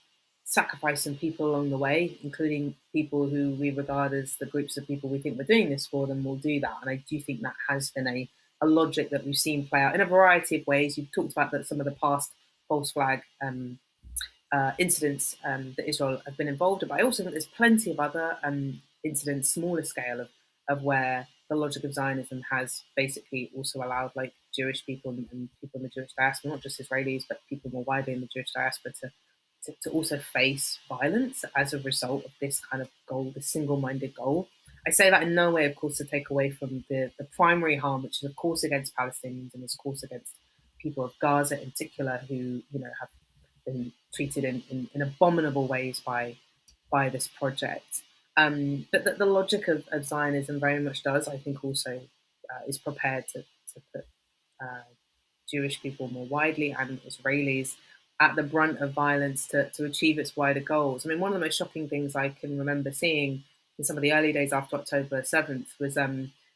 sacrifice some people along the way, including people who we regard as the groups of people we think we're doing this for, then we'll do that. And I do think that has been a logic that we've seen play out in a variety of ways. You've talked about that some of the past false flag incidents that Israel have been involved in, but I also think there's plenty of other incidents, smaller scale, of where the logic of Zionism has basically also allowed like Jewish people and people in the Jewish diaspora, not just Israelis, but people more widely in the Jewish diaspora, to also face violence as a result of this kind of goal, this single-minded goal. I say that in no way, of course, to take away from the primary harm, which is of course against Palestinians and of course against people of Gaza in particular, who have been treated in abominable ways by this project. But the logic of Zionism very much does, I think, also is prepared to put Jewish people more widely and Israelis at the brunt of violence to achieve its wider goals. I mean, one of the most shocking things I can remember seeing in some of the early days after October 7th was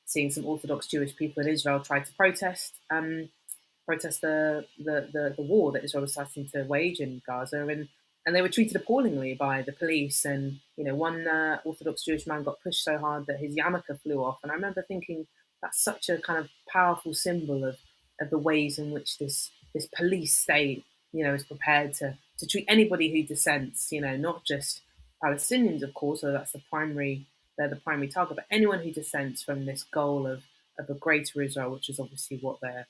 seeing some Orthodox Jewish people in Israel try to protest the war that Israel was starting to wage in Gaza, and they were treated appallingly by the police. And one Orthodox Jewish man got pushed so hard that his yarmulke flew off. And I remember thinking that's such a kind of powerful symbol of the ways in which this police state is prepared to treat anybody who dissents. Not just Palestinians, of course, so that's they're the primary target, but anyone who dissents from this goal of a greater Israel, which is obviously what they're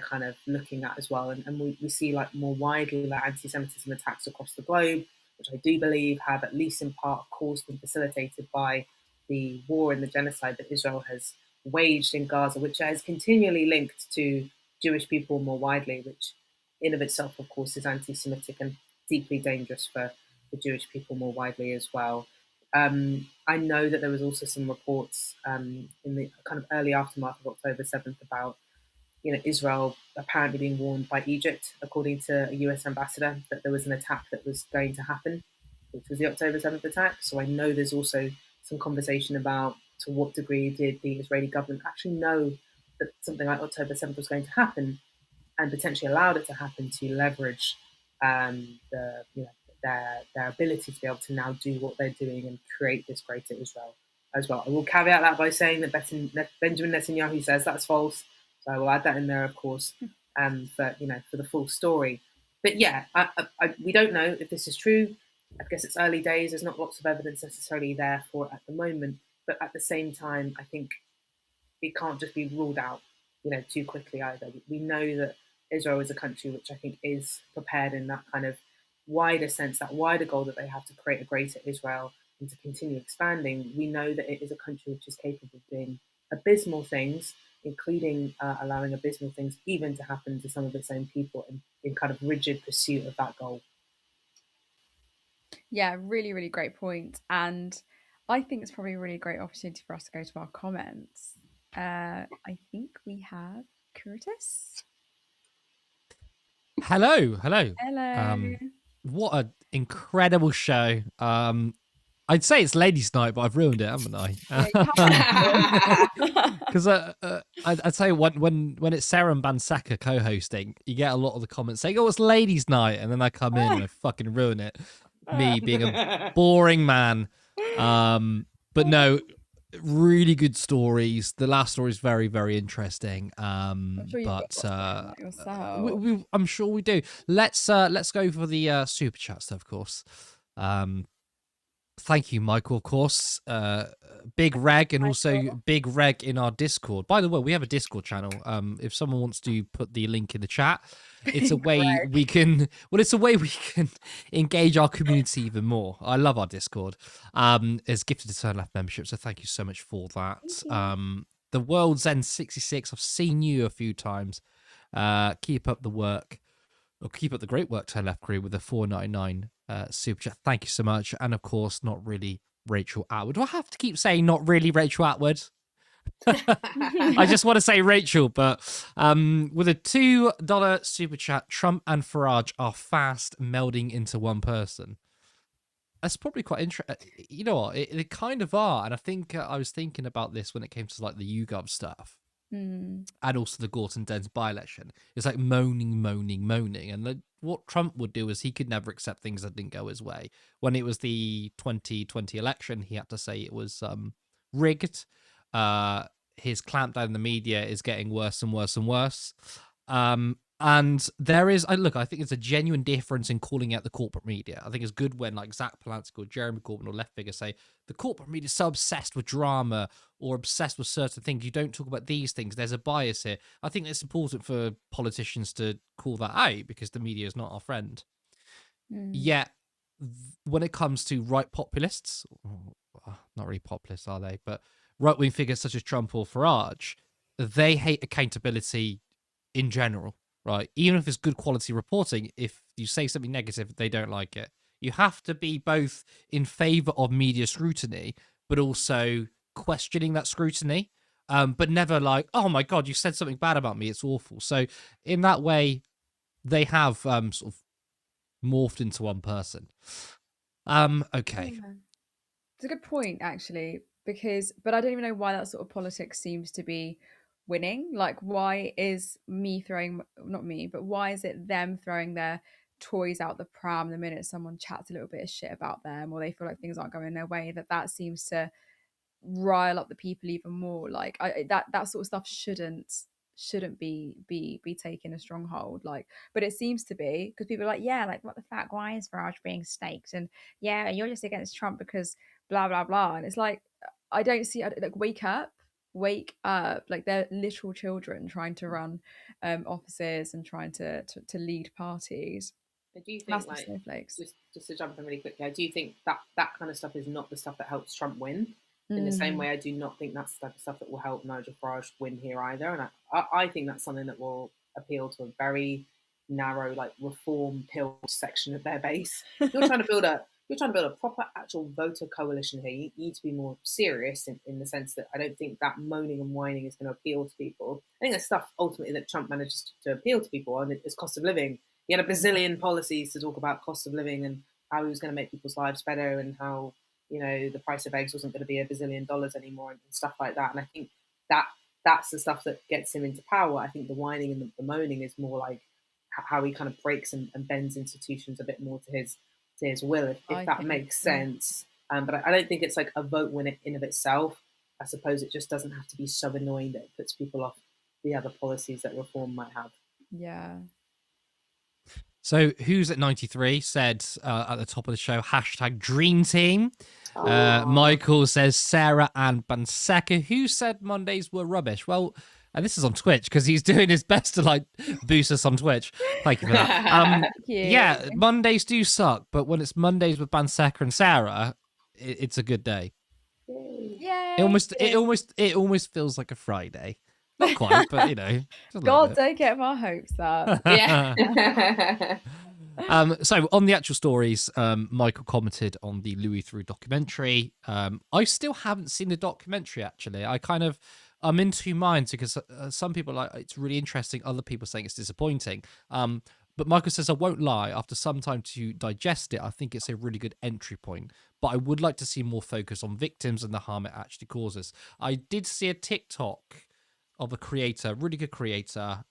kind of looking at as well. And we see like more widely like anti-Semitism attacks across the globe, which I do believe have at least in part, of course, been facilitated by the war and the genocide that Israel has waged in Gaza, which is continually linked to Jewish people more widely, which in of itself, of course, is anti-Semitic and deeply dangerous for the Jewish people more widely as well. I know that there was also some reports in the kind of early aftermath of October 7th about Israel apparently being warned by Egypt, according to a US ambassador, that there was an attack that was going to happen, which was the October 7th attack. So I know there's also some conversation about to what degree did the Israeli government actually know that something like October 7th was going to happen, and potentially allowed it to happen to leverage their ability to be able to now do what they're doing and create this greater Israel as well. I will caveat that by saying that Benjamin Netanyahu says that's false, so I will add that in there, of course, for the full story. But yeah, we don't know if this is true. I guess it's early days. There's not lots of evidence necessarily there for it at the moment, but at the same time, I think it can't just be ruled out, too quickly either. We know that Israel is a country which I think is prepared in that kind of wider sense, that wider goal that they have to create a greater Israel and to continue expanding. We know that it is a country which is capable of doing abysmal things, including allowing abysmal things even to happen to some of its own people in kind of rigid pursuit of that goal. Yeah, really, really great point. And I think it's probably a really great opportunity for us to go to our comments. I think we have Curtis. Hello. Hello. What an incredible show. I'd say it's ladies' night, but I've ruined it, haven't I? Because I'd say when it's Sarah and Banseka co-hosting, you get a lot of the comments saying, "Oh, it's ladies' night," and then I come in and I fucking ruin it. Me being a boring man. But no, really good stories. The last story is very, very interesting. I'm sure I'm sure we do. Let's go for the super chats, of course. Thank you, Michael, of course. Big Reg, and also Big Reg in our Discord. By the way, we have a Discord channel. If someone wants to put the link in the chat, it's a way we can engage our community even more. I love our Discord. It's gifted to Turn Left membership, so thank you so much for that. The World's End 66, I've seen you a few times. Keep up the work. Or keep up the great work, Turn Left crew, with a $4.99 super chat. Thank you so much. And of course, not really Rachel Atwood. Do I have to keep saying not really Rachel Atwood? I just want to say Rachel, but with a $2 super chat, Trump and Farage are fast melding into one person. That's probably quite interesting. You know what? They kind of are. And I think I was thinking about this when it came to like the YouGov stuff. And also the Gorton Dens by-election. It's like moaning. And what Trump would do is he could never accept things that didn't go his way. When it was the 2020 election, he had to say it was rigged. His clampdown in the media is getting worse and worse. And there is, I think it's a genuine difference in calling out the corporate media. I think it's good when like Zach Polanski or Jeremy Corbyn or left figures say the corporate media is so obsessed with drama or obsessed with certain things. You don't talk about these things. There's a bias here. I think it's important for politicians to call that out because the media is not our friend. Yet, when it comes to right populists, not really populists, are they? But right-wing figures such as Trump or Farage, they hate accountability in general. Right, even if it's good quality reporting, if you say something negative, they don't like it. You have to be both in favor of media scrutiny, but also questioning that scrutiny, but never like, oh my God, you said something bad about me, it's awful. So in that way, they have sort of morphed into one person. Okay. It's a good point, actually, but I don't even know why that sort of politics seems to be winning. Like, why is why is it them throwing their toys out the pram the minute someone chats a little bit of shit about them, or they feel like things aren't going their way, that seems to rile up the people even more. Like, that sort of stuff shouldn't be taking a stronghold, like, but it seems to be, because people are like, yeah, like, what the fuck, why is Farage being staked, and yeah, you're just against Trump because blah blah blah. And it's like, I don't see, like, wake up, like, they're literal children trying to run offices and trying to lead parties. I do think, like, snowflakes. Just to jump in really quickly, I do think that kind of stuff is not the stuff that helps Trump win. In the same way, I do not think that's the type of stuff that will help Nigel Farage win here either. And I think that's something that will appeal to a very narrow, like, reform pill section of their base. If you're trying to build a you're trying to build a proper actual voter coalition here, you need to be more serious in the sense that I don't think that moaning and whining is going to appeal to people. I think there's stuff ultimately that Trump manages to appeal to people on is cost of living. He had a bazillion policies to talk about cost of living and how he was going to make people's lives better and how, the price of eggs wasn't going to be $1 billion anymore and stuff like that. And I think that's the stuff that gets him into power. I think the whining and the moaning is more like how he kind of breaks and bends institutions a bit more to his will, if that makes sense. But I don't think it's like a vote win in of itself. I suppose it just doesn't have to be so annoying that it puts people off the other policies that reform might have. Yeah. So Who's at 93 said at the top of the show, hashtag dream team. Michael says Sarah and Banseka. Who said Mondays were rubbish? Well, and this is on Twitch because he's doing his best to like boost us on Twitch. Thank you for that. Thank you. Yeah, Mondays do suck, but when it's Mondays with Banseka and Sarah, it's a good day. Yay. It almost feels like a Friday. Not quite, but God, don't get my hopes up. Yeah. So on the actual stories, Michael commented on the Louis Theroux documentary. I still haven't seen the documentary. Actually, I'm in two minds because some people are like it's really interesting, other people saying it's disappointing. But Michael says, I won't lie, after some time to digest it, I think it's a really good entry point. But I would like to see more focus on victims and the harm it actually causes. I did see a TikTok of a creator, really good creator.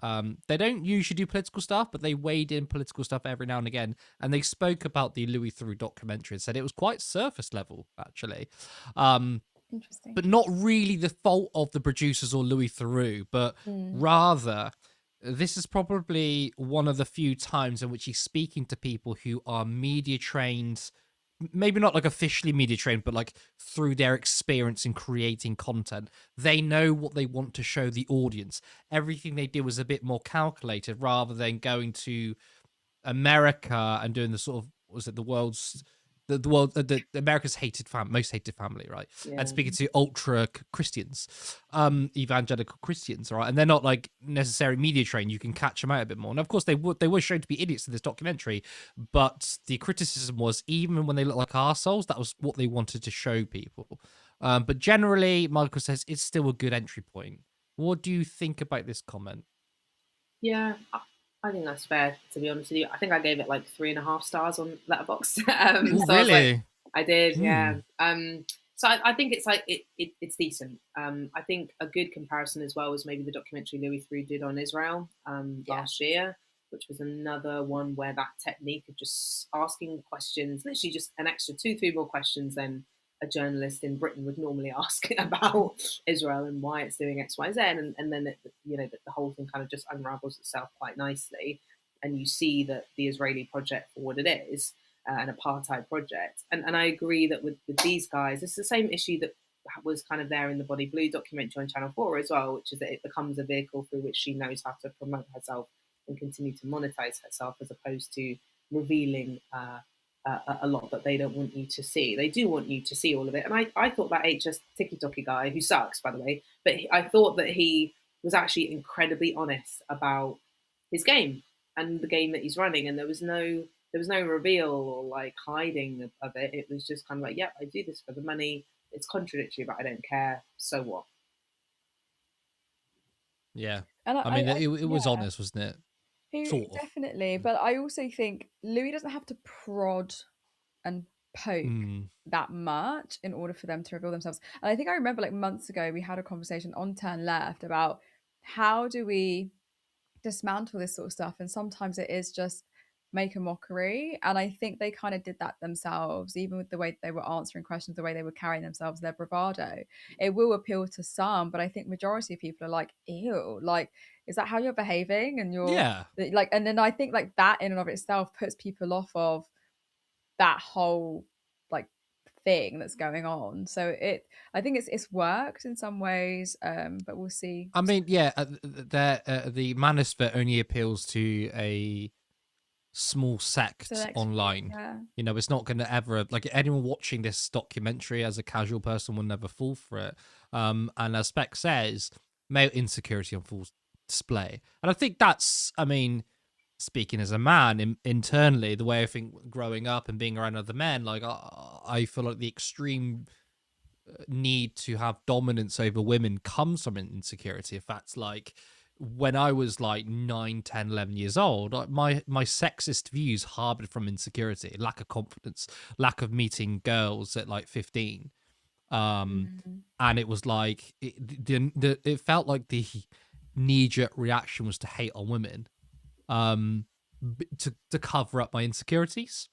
They don't usually do political stuff, but they wade in political stuff every now and again. And they spoke about the Louis Theroux documentary and said it was quite surface level, actually. Interesting. But not really the fault of the producers or Louis Theroux, but rather this is probably one of the few times in which he's speaking to people who are media trained, maybe not like officially media trained, but like through their experience in creating content. They know what they want to show the audience. Everything they do is a bit more calculated rather than going to America and doing the sort of, was it the world's, the America's most hated family, right? Yeah. And speaking to ultra Christians, evangelical Christians, right? And they're not like necessarily media trained. You can catch them out a bit more. And of course, they were shown to be idiots in this documentary. But the criticism was, even when they look like arseholes, that was what they wanted to show people. But generally, Michael says it's still a good entry point. What do you think about this comment? Yeah, I think that's fair, to be honest with you. I think I gave it like 3.5 stars on Letterboxd. Ooh, so really? I did, yeah. So I think it's like it's decent. I think a good comparison as well was maybe the documentary Louis Theroux did on Israel last year, which was another one where that technique of just asking questions, literally just an extra 2-3 more questions than a journalist in Britain would normally ask about Israel and why it's doing X, Y, Z, and then the whole thing kind of just unravels itself quite nicely, and you see that the Israeli project for what it is, an apartheid project, and I agree that with these guys, it's the same issue that was kind of there in the Body Blue documentary on Channel 4 as well, which is that it becomes a vehicle through which she knows how to promote herself and continue to monetize herself, as opposed to revealing a lot that they don't want you to see. They do want you to see all of it. And I thought that HS TikToky guy, who sucks, by the way, but I thought that he was actually incredibly honest about his game and the game that he's running. And there was no reveal or like hiding of it. It was just kind of like, yep, I do this for the money. It's contradictory, but I don't care. So what? Yeah. And I mean, it was honest, wasn't it? Sort of. Definitely. But I also think Louis doesn't have to prod and poke that much in order for them to reveal themselves. And I think I remember like months ago, we had a conversation on Turn Left about how do we dismantle this sort of stuff. And sometimes it is just make a mockery. And I think they kind of did that themselves, even with the way they were answering questions, the way they were carrying themselves, their bravado. It will appeal to some, but I think majority of people are like, ew, like, is that how you're behaving? And you're like, and then I think like that in and of itself puts people off of that whole like thing that's going on. So I think it's worked in some ways, but we'll see. I mean, yeah, the Manosphere only appeals to a small sect online. Yeah. It's not going to ever, like, anyone watching this documentary as a casual person will never fall for it. And as Spec says, male insecurity on full display. And I think that's, I mean, speaking as a man internally, the way I think growing up and being around other men, like I feel like the extreme need to have dominance over women comes from an insecurity. If that's like when I was like 9, 10, 11 years old, my sexist views harbored from insecurity, lack of confidence, lack of meeting girls at like 15. And it was like it felt like the knee-jerk reaction was to hate on women, to cover up my insecurities.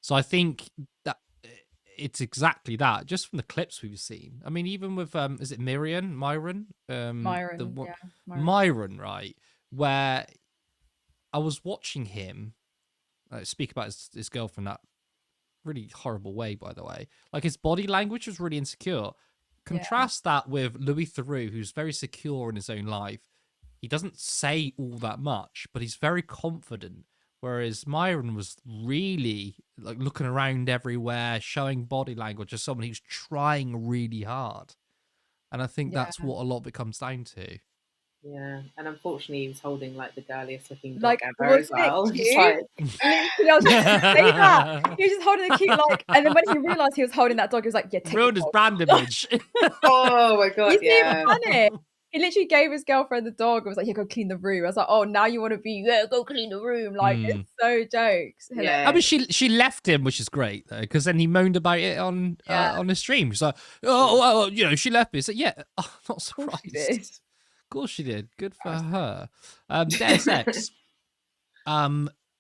So I think that it's exactly that, just from the clips we've seen. I mean, even with is it Myron? Myron, Myron, right? Where I was watching him speak about his girlfriend that really horrible way, by the way. Like, his body language was really insecure. Contrast that with Louis Theroux, who's very secure in his own life. He doesn't say all that much, but he's very confident. Whereas Myron was really like looking around everywhere, showing body language as someone who's trying really hard. And I think that's what a lot of it comes down to. Yeah, and unfortunately, he was holding like the girliest looking dog Like, ever as wasn't well. it Just cute? like, Literally, I was just gonna say that. He was just holding a cute, like, and then when he realised he was holding that dog, he was like, "Yeah, take Ruined his brand image." oh my god, He's yeah. funny. He literally gave his girlfriend the dog and was like, "Yeah, go clean the room." I was like, "Oh, now you want to be go clean the room?" Like, it's so jokes. Yeah. I mean, she left him, which is great though, because then he moaned about it on his stream. She's like, "Oh, well, you know, she left me." It's like, yeah, I'm not surprised. Of course she did. Good for her. Deus Ex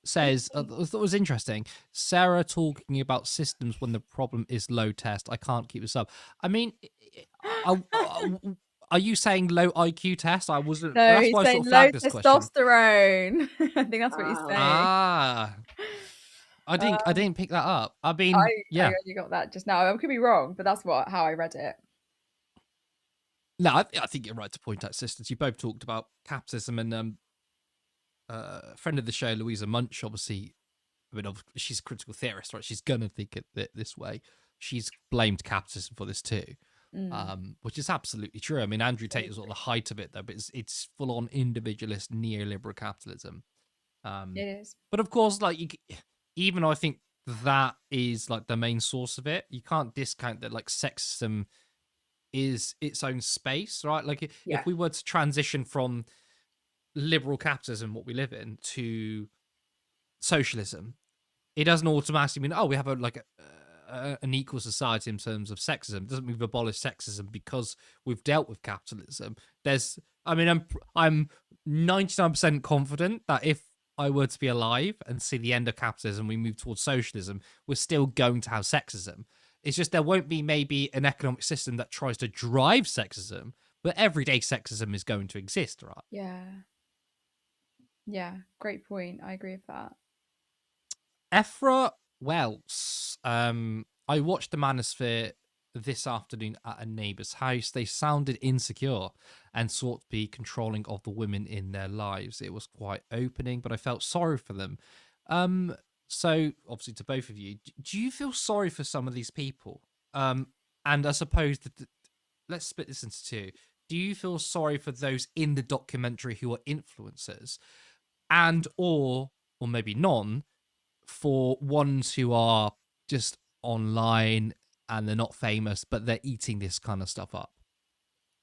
says, I thought it was interesting. Sarah talking about systems when the problem is low test. I can't keep this up. I mean, are you saying low IQ test? I wasn't. No, That's he's why I saying sort of low flagged this question. testosterone. I think that's what he's saying. Ah, I didn't pick that up. I mean, I only got that just now. I could be wrong, but that's how I read it. No, I think you're right to point out systems. You both talked about capitalism, and a friend of the show, Louisa Munch, obviously, I mean, she's a critical theorist, right? She's gonna think it this way. She's blamed capitalism for this too, which is absolutely true. I mean, Andrew Tate is at the height of it, though, but it's full on individualist neoliberal capitalism. It is, but of course, like even though I think that is like the main source of it, you can't discount that like sexism is its own space, right? Like if we were to transition from liberal capitalism, what we live in, to socialism, it doesn't automatically mean, oh, we have an equal society in terms of sexism. It doesn't mean we've abolished sexism because we've dealt with capitalism. I'm 99% confident that if I were to be alive and see the end of capitalism, we move towards socialism, we're still going to have sexism. It's just there won't be maybe an economic system that tries to drive sexism, but everyday sexism is going to exist, right? Yeah, great point. I agree with that. Ephra Wells. I watched the Manosphere this afternoon at a neighbour's house. They sounded insecure and sought to be controlling of the women in their lives. It was quite opening, but I felt sorry for them. So, obviously, to both of you, do you feel sorry for some of these people? And I suppose let's split this into two. Do you feel sorry for those in the documentary who are influencers, and or maybe none, for ones who are just online and they're not famous, but they're eating this kind of stuff up?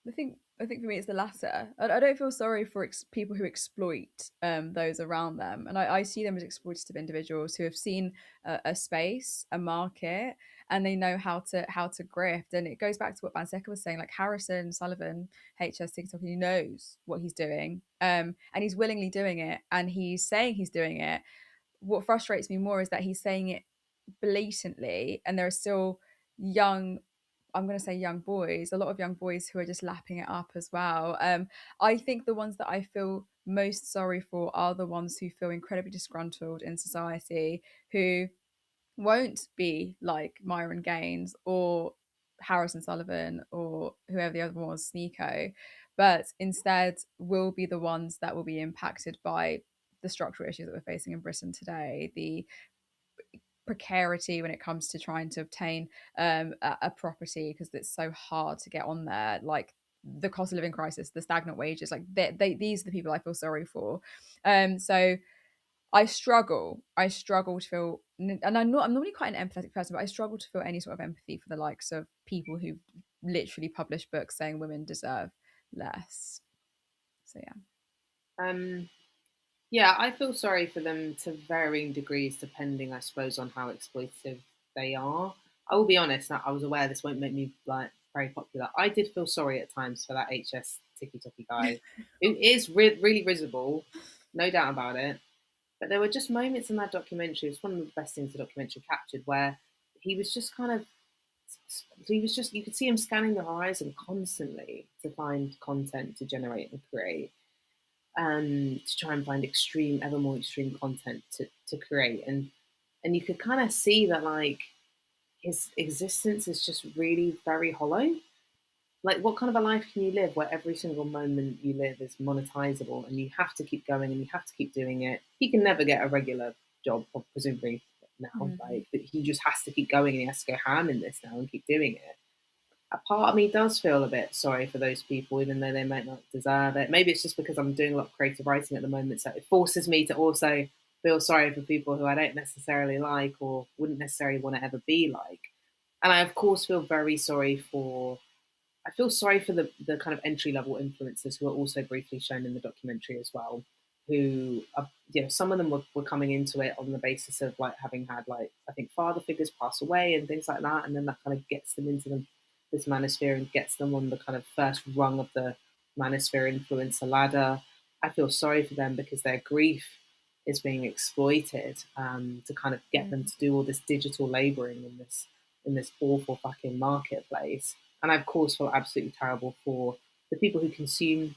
I think for me it's the latter. I don't feel sorry for people who exploit those around them, and I see them as exploitative individuals who have seen a space, a market, and they know how to grift. And it goes back to what Banseka was saying, like Harrison Sullivan, HS TikTok, he knows what he's doing, and he's willingly doing it, and he's saying he's doing it. What frustrates me more is that he's saying it blatantly, and there are still I'm going to say young boys, a lot of young boys who are just lapping it up as well. I think the ones that I feel most sorry for are the ones who feel incredibly disgruntled in society, who won't be like Myron Gaines or Harrison Sullivan or whoever the other one was, Sneeko, but instead will be the ones that will be impacted by the structural issues that we're facing in Britain today, the precarity when it comes to trying to obtain a property because it's so hard to get on there, like the cost of living crisis, the stagnant wages, like these are the people I feel sorry for. So I struggle to feel, and I'm normally quite an empathetic person, but I struggle to feel any sort of empathy for the likes of people who literally publish books saying women deserve less. So yeah, I feel sorry for them to varying degrees, depending, I suppose, on how exploitative they are. I will be honest, I was aware this won't make me like very popular. I did feel sorry at times for that HS Tiki Toki guy, who is really visible, no doubt about it. But there were just moments in that documentary, it's one of the best things the documentary captured, where he was just kind of, you could see him scanning the horizon constantly to find content to generate and create, to try and find ever more extreme content to create. And you could kind of see that like his existence is just really very hollow. Like, what kind of a life can you live where every single moment you live is monetizable and you have to keep going and you have to keep doing it? He can never get a regular job, presumably now, like, but he just has to keep going and he has to go ham in this now and keep doing it. A part of me does feel a bit sorry for those people, even though they might not deserve it. Maybe it's just because I'm doing a lot of creative writing at the moment, so it forces me to also feel sorry for people who I don't necessarily like or wouldn't necessarily want to ever be like. And I, of course, feel very sorry for the kind of entry level influencers who are also briefly shown in the documentary as well, who are, some of them were coming into it on the basis of like having had like, I think, father figures pass away and things like that. And then that kind of gets them into this manosphere and gets them on the kind of first rung of the manosphere influencer ladder. I feel sorry for them because their grief is being exploited to kind of get them to do all this digital laboring in this awful fucking marketplace. And I, of course, feel absolutely terrible for the people who consume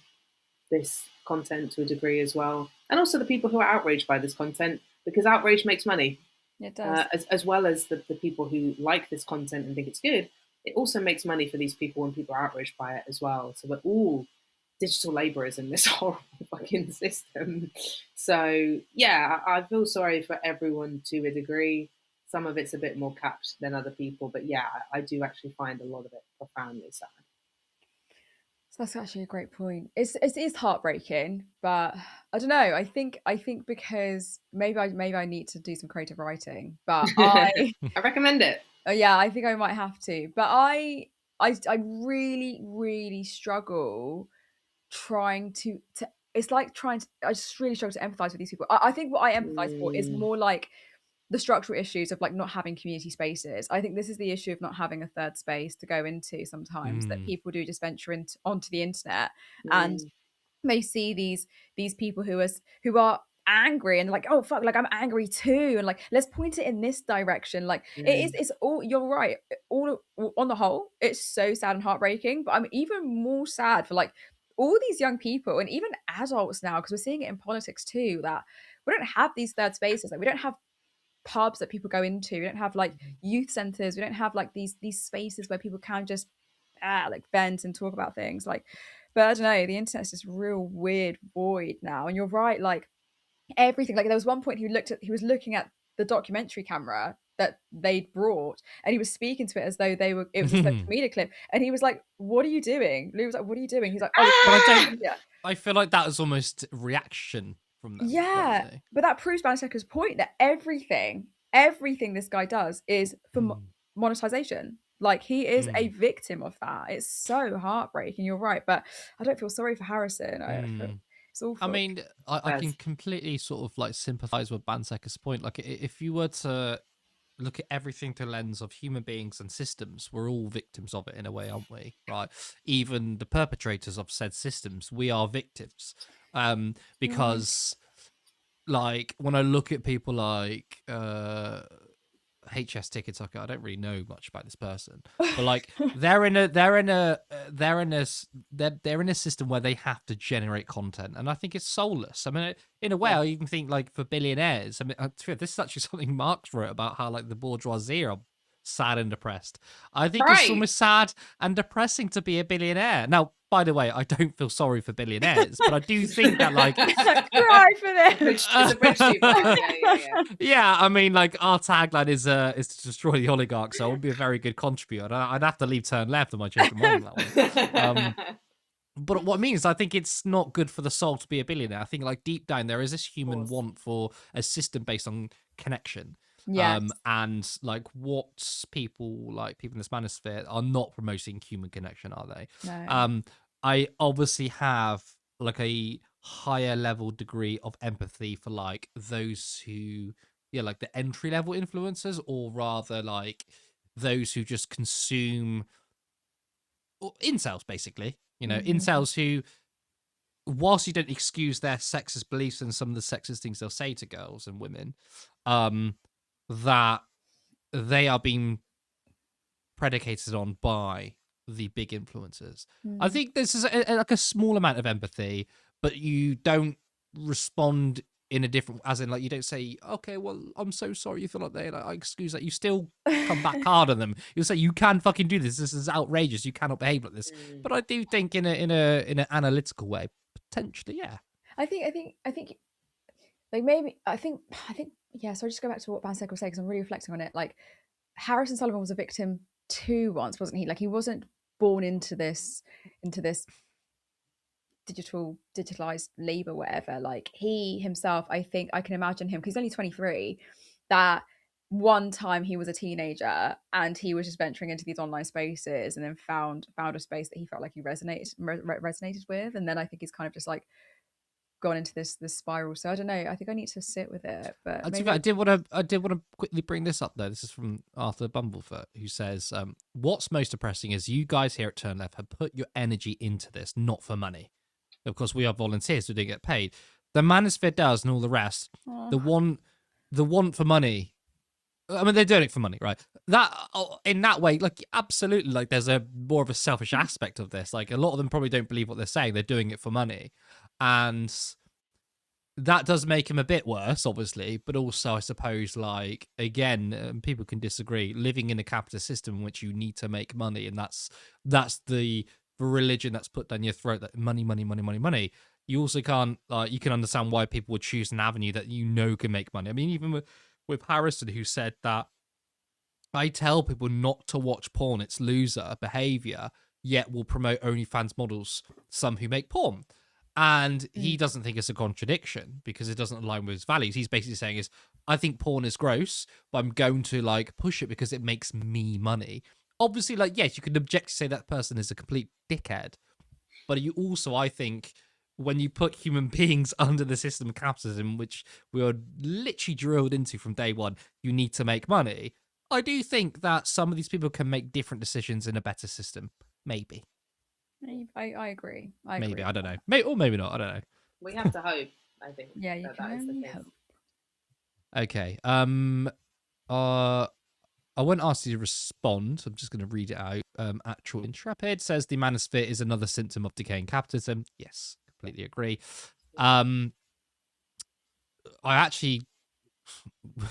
this content to a degree as well. And also the people who are outraged by this content, because outrage makes money. It does. As well as the people who like this content and think it's good, it also makes money for these people when people are outraged by it as well. So we're all digital laborers in this horrible fucking system. So, yeah, I feel sorry for everyone to a degree. Some of it's a bit more capped than other people, but yeah, I do actually find a lot of it profoundly sad. So that's actually a great point. It is heartbreaking, but I don't know. I think because maybe I need to do some creative writing, but I recommend it. Yeah, I think I might have to. But I really struggle trying to. It's like I just really struggle to empathize with these people. I think what I empathize for is more like the structural issues of like not having community spaces. I think this is the issue of not having a third space to go into sometimes, that people do just venture onto the internet and they see these people who are angry and like, oh fuck, like I'm angry too, and like let's point it in this direction. Like it's all, you're right, all on the whole it's so sad and heartbreaking, but I'm even more sad for like all these young people and even adults now, because we're seeing it in politics too, that we don't have these third spaces. Like we don't have pubs that people go into, we don't have like youth centers, we don't have like these spaces where people can just like vent and talk about things. Like, but I don't know, the internet's this real weird void now. And you're right, like everything, like there was one point he was looking at the documentary camera that they'd brought and he was speaking to it as though it was a social media clip, and he was like, what are you doing? Lou was like, what are you doing? He's like, oh, but I feel like that was almost reaction from them. Yeah, but that proves Banseka's point that everything this guy does is for monetization. Like he is a victim of that. It's so heartbreaking. You're right, but I don't feel sorry for Harrison. It's awful. I mean, I can completely sort of like sympathize with Banseka's point. Like if you were to look at everything through the lens of human beings and systems, we're all victims of it in a way, aren't we? Right? Even the perpetrators of said systems, we are victims. Because like when I look at people like HS Tiki Toki, I don't really know much about this person, but like they're in a system where they have to generate content, and I think it's soulless. I mean, in a way, I even think like for billionaires. I mean, this is actually something Marx wrote about how like the bourgeoisie are sad and depressed. I think it's almost sad and depressing to be a billionaire. Now, by the way, I don't feel sorry for billionaires, but I do think that like cry for them. Yeah, I mean, like our tagline is to destroy the oligarchs, so I would be a very good contributor. I'd have to leave turn left on my chosen model that one. But what I mean is, I think it's not good for the soul to be a billionaire. I think, like, deep down, there is this human want for a system based on connection. Yes. And like, what people in this manosphere are not promoting human connection, are they? No. I obviously have like a higher level degree of empathy for like those who, yeah, like the entry level influencers, or rather like those who just consume, or incels, basically. You know, incels who, whilst you don't excuse their sexist beliefs and some of the sexist things they'll say to girls and women, that they are being predicated on by the big influencers. I think this is like a small amount of empathy, but you don't respond in a different, as in like, you don't say, okay, well, I'm so sorry you feel like that. Like, I excuse that. You still come back hard on them. You'll say, you can fucking do this. This is outrageous. You cannot behave like this. But I do think in an analytical way, potentially, yeah. I think like maybe I think yeah, so I'll just go back to what Banseka was saying, because I'm really reflecting on it. Like, Harrison Sullivan was a victim too once, wasn't he? Like, he wasn't born into this digitalized labor, whatever. Like, he himself, I think I can imagine him, because he's only 23, that one time he was a teenager and he was just venturing into these online spaces, and then found a space that he felt like he resonated with, and then I think he's kind of just like gone into this spiral. So I don't know. I think I need to sit with it. But maybe... I did want to quickly bring this up though. This is from Arthur Bumblefoot, who says, "What's most depressing is you guys here at Turn Left have put your energy into this, not for money. Of course, we are volunteers, we don't get paid. The Manosphere does, and all the rest. The want for money. I mean, they're doing it for money, right? That, in that way, like, absolutely, like, there's a more of a selfish aspect of this. Like, a lot of them probably don't believe what they're saying. They're doing it for money, and that does make him a bit worse, obviously. But also, I suppose, like, again, people can disagree. Living in a capitalist system in which you need to make money, and that's the religion that's put down your throat, that money, money, money, money, money. You also can't, you can understand why people would choose an avenue that you know can make money. I mean, even with Harrison, who said that I tell people not to watch porn, it's loser behavior, yet will promote OnlyFans models, some who make porn. And he doesn't think it's a contradiction because it doesn't align with his values. He's basically saying I think porn is gross, but I'm going to like push it because it makes me money. Obviously, like, yes, you could object to say that person is a complete dickhead, but you also, I think, when you put human beings under the system of capitalism, which we are literally drilled into from day one, you need to make money. I do think that some of these people can make different decisions in a better system. Maybe. I agree. Maybe, I don't know. Maybe, or maybe not. I don't know. We have to hope, I think. Yeah, you can only hope. Okay. I won't ask you to respond. I'm just going to read it out. Actual Intrepid says the Manosphere is another symptom of decaying capitalism. Yes, completely agree. I actually,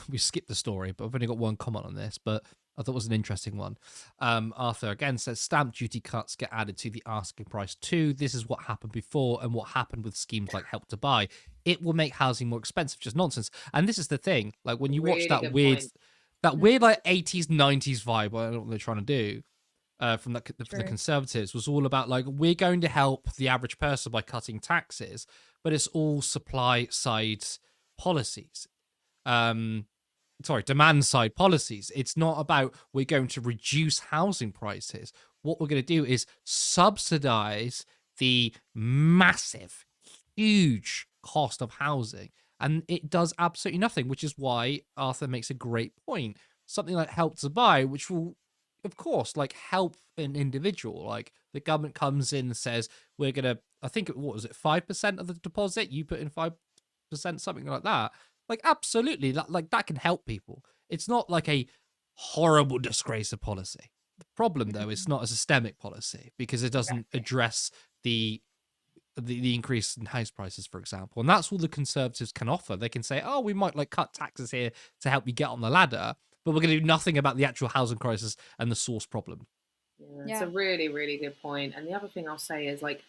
we skipped the story, but I've only got one comment on this, but I thought it was an interesting one. Arthur again says stamp duty cuts get added to the asking price too. This is what happened before and what happened with schemes like Help to Buy. It will make housing more expensive, just nonsense. And this is the thing, like when you watch that weird like 80s, 90s vibe, I don't know what they're trying to do, from the Conservatives, was all about like, we're going to help the average person by cutting taxes, but it's all supply side policies. Demand side policies. It's not about we're going to reduce housing prices. What we're going to do is subsidize the massive, huge cost of housing. And it does absolutely nothing, which is why Arthur makes a great point. Something like Help to Buy, which will, of course, like help an individual. Like the government comes in and says, we're going to, I think, what was it, 5% of the deposit? You put in 5%, something like that. Like, absolutely, that can help people. It's not like a horrible disgrace of policy. The problem, though, is not a systemic policy because it doesn't address the increase in house prices, for example. And that's all the Conservatives can offer. They can say, oh, we might like cut taxes here to help you get on the ladder, but we're going to do nothing about the actual housing crisis and the source problem. Yeah, it's a really, really good point. And the other thing I'll say is, like,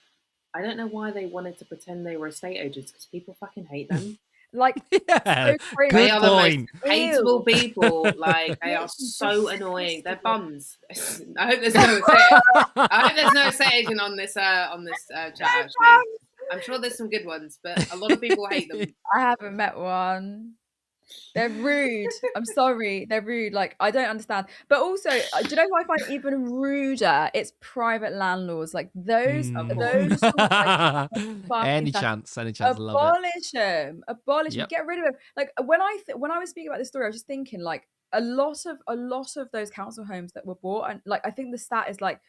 I don't know why they wanted to pretend they were estate agents, because people fucking hate them. Like, Yeah, so cringe. good They are the most point. hateable Ew. people. Like, they are Literally so annoying. They're disgusting. bums. I hope there's no I hope there's no Asian on this chat. Actually, I'm sure there's some good ones, but a lot of people hate them. I haven't met one. They're rude. I'm sorry. They're rude. Like, I don't understand. But also, do you know who I find even ruder? It's private landlords. Like, those course. sorts, like, Any fucking chance, love it. abolish them. Abolish them. Yep. Get rid of them. Like, when I was speaking about this story, I was just thinking, like, a lot of those council homes that were bought, and like, I think the stat is like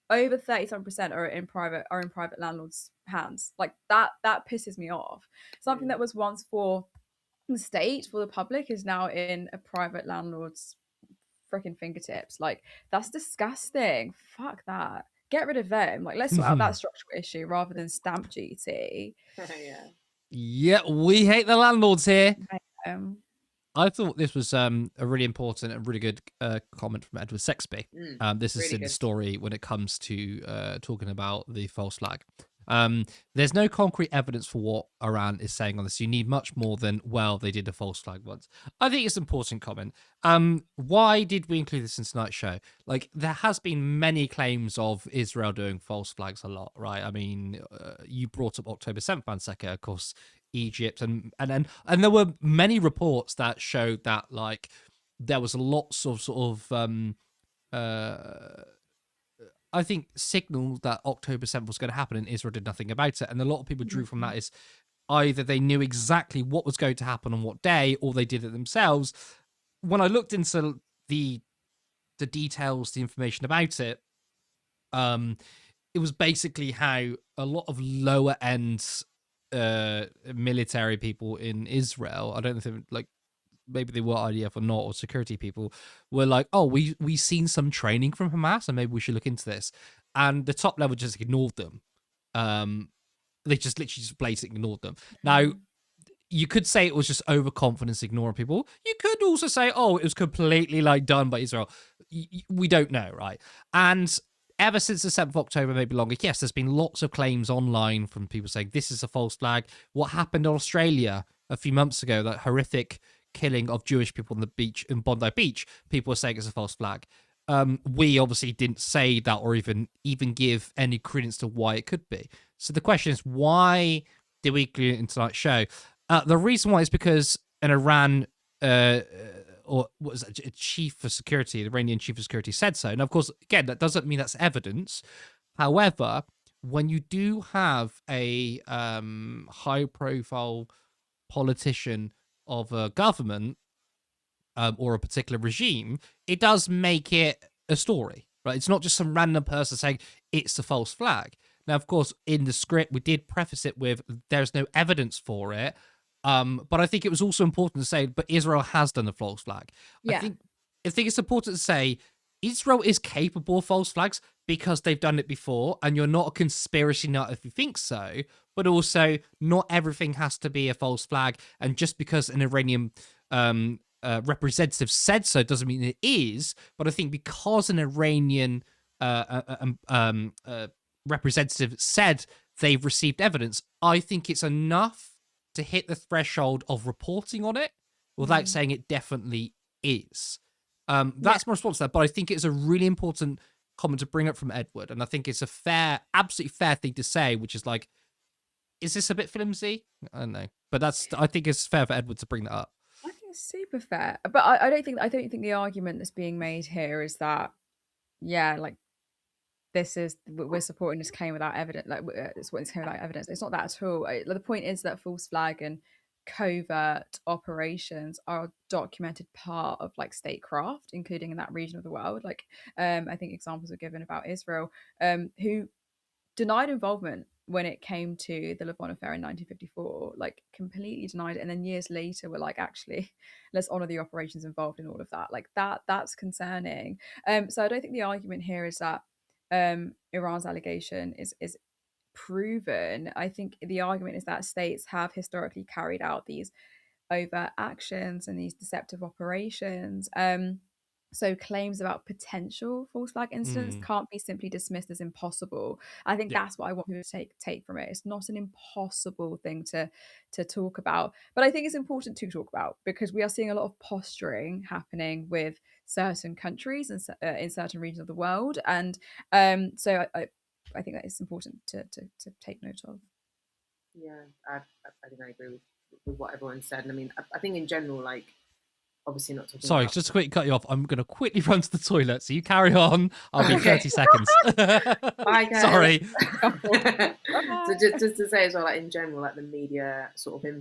over 37% are in private landlords' hands. Like, that pisses me off. Something that was once for the state, for the public, is now in a private landlord's freaking fingertips. Like, that's disgusting. Fuck that. Get rid of them. Like, let's sort out that structural issue rather than stamp duty. Yeah. Yeah, we hate the landlords here. Um, I thought this was a really important and really good comment from Edward Sexby. This is really in the good. story when it comes to talking about the false flag. There's no concrete evidence for what Iran is saying on this. You need much more than, well, they did a false flag once. I think it's an important comment. Why did we include this in tonight's show? Like, there has been many claims of Israel doing false flags a lot, right? I mean, you brought up October 7th, Banseka, of course, Egypt, and there were many reports that showed that, like, there was lots of sort of I think signals that October 7th was going to happen and Israel did nothing about it. And a lot of people drew from that is either they knew exactly what was going to happen on what day, or they did it themselves. When I looked into the details, the information about it, it was basically how a lot of lower end military people in Israel, I don't know if they, like, maybe they were IDF or not, or security people, were like, oh, we seen some training from Hamas and maybe we should look into this. And the top level just ignored them. They just literally just blatantly ignored them. Now, you could say it was just overconfidence ignoring people. You could also say, oh, it was completely like done by Israel. We don't know, right? And ever since the 7th of October, maybe longer, yes, there's been lots of claims online from people saying this is a false flag. What happened in Australia a few months ago, that horrific killing of Jewish people on the beach in Bondi Beach, people were saying it's a false flag. We obviously didn't say that or even give any credence to why it could be. So the question is, why did we include it in tonight's show? The reason why is because an Iran or what was that, a chief of security, the Iranian chief of security, said so. And of course, again, that doesn't mean that's evidence. However, when you do have a high-profile politician of a government or a particular regime, it does make it a story, right? It's not just some random person saying it's a false flag. Now, of course, in the script, we did preface it with there's no evidence for it. But I think it was also important to say, but Israel has done a false flag. Yeah. I think it's important to say Israel is capable of false flags because they've done it before, and you're not a conspiracy nut if you think so, but also not everything has to be a false flag, and just because an Iranian representative said so doesn't mean it is. But I think because an Iranian representative said they've received evidence, I think it's enough to hit the threshold of reporting on it without saying it definitely is. That's my response to that, but I think it's a really important comment to bring up from Edward, and I think it's a absolutely fair thing to say, which is like, is this a bit flimsy? I don't know, but I think it's fair for Edward to bring that up. I think it's super fair, but I don't think the argument that's being made here is that, yeah, like, we're supporting this claim without evidence. Like, it's what it's claim without evidence. It's not that at all. The point is that false flag and covert operations are a documented part of, like, statecraft, including in that region of the world. Like, I think examples are given about Israel, who denied involvement when it came to the Levon affair in 1954, like, completely denied it, and then years later were like, actually, let's honor the operations involved in all of that. Like, that's concerning. So I don't think the argument here is that Iran's allegation is proven. I think the argument is that states have historically carried out these overt actions and these deceptive operations, So claims about potential false flag incidents can't be simply dismissed as impossible. I think that's what I want people to take from it. It's not an impossible thing to talk about, but I think it's important to talk about because we are seeing a lot of posturing happening with certain countries and in certain regions of the world, and so I think that it's important to take note of. Yeah, I think I agree with what everyone said. And I mean, I think in general, like, obviously not talking Sorry, about... just to quickly cut you off. I'm going to quickly run to the toilet, so you carry on. I'll be 30 seconds. Bye, guys. Sorry. So just to say as well, like in general, like the media sort of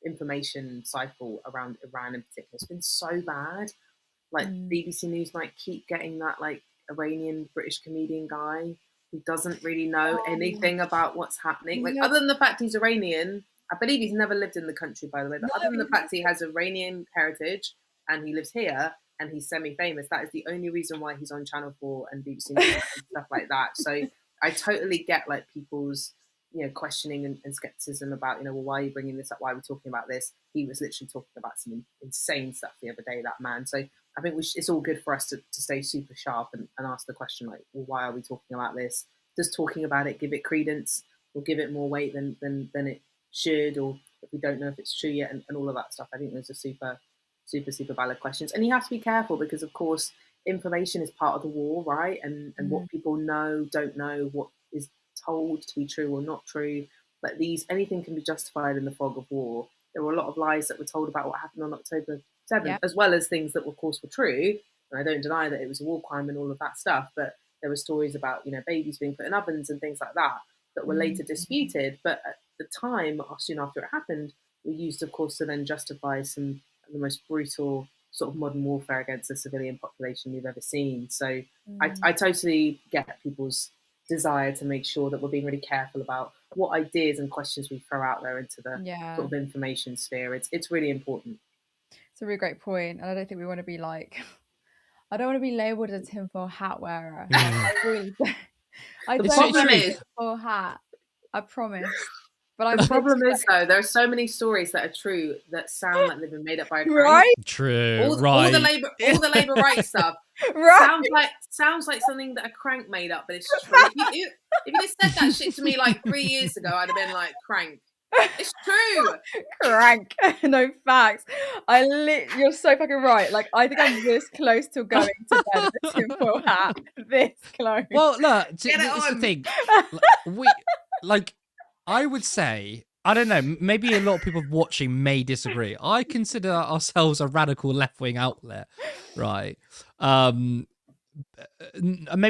information cycle around Iran in particular has been so bad. Like BBC News might keep getting that like Iranian British comedian guy who doesn't really know anything about what's happening. Like other than the fact he's Iranian, I believe he's never lived in the country, by the way, but other than the fact he has Iranian heritage and he lives here and he's semi-famous, that is the only reason why he's on Channel 4 and BBC News and stuff like that. So I totally get like people's, questioning and skepticism about, well, why are you bringing this up? Why are we talking about this? He was literally talking about some insane stuff the other day, that man. So I think it's all good for us to stay super sharp and ask the question, like, well, why are we talking about this? Does talking about it give it credence or give it more weight than it should, or if we don't know if it's true yet, and all of that stuff? I think those are super valid questions. And you have to be careful because, of course, information is part of the war, right? And what people know, don't know, what is told to be true or not true. Like anything can be justified in the fog of war. There were a lot of lies that were told about what happened on October 7th, as well as things that, of course, were true. And I don't deny that it was a war crime and all of that stuff, but there were stories about, babies being put in ovens and things like that that were later disputed. But at the time, soon after it happened, were used, of course, to then justify some of the most brutal sort of modern warfare against the civilian population we've ever seen. So I totally get people's desire to make sure that we're being really careful about what ideas and questions we throw out there into the sort of information sphere. It's really important. It's a really great point, and I don't think we want to be like, I don't want to be labelled a tinfoil hat wearer. I really don't. The problem is tinfoil hat. I promise. But the problem is, though, there are so many stories that are true that sound like they've been made up by a crank. Right? True. All the labor rights stuff sounds like something that a crank made up, but it's true. If you just said that shit to me like 3 years ago, I'd have been like, crank. It's true. Crank. No facts. You're so fucking right. Like, I think I'm this close to going to bed with a tinfoil hat. This close. Well, look, this is the thing. I would say, I don't know, maybe a lot of people watching may disagree. I consider ourselves a radical left-wing outlet, right? Maybe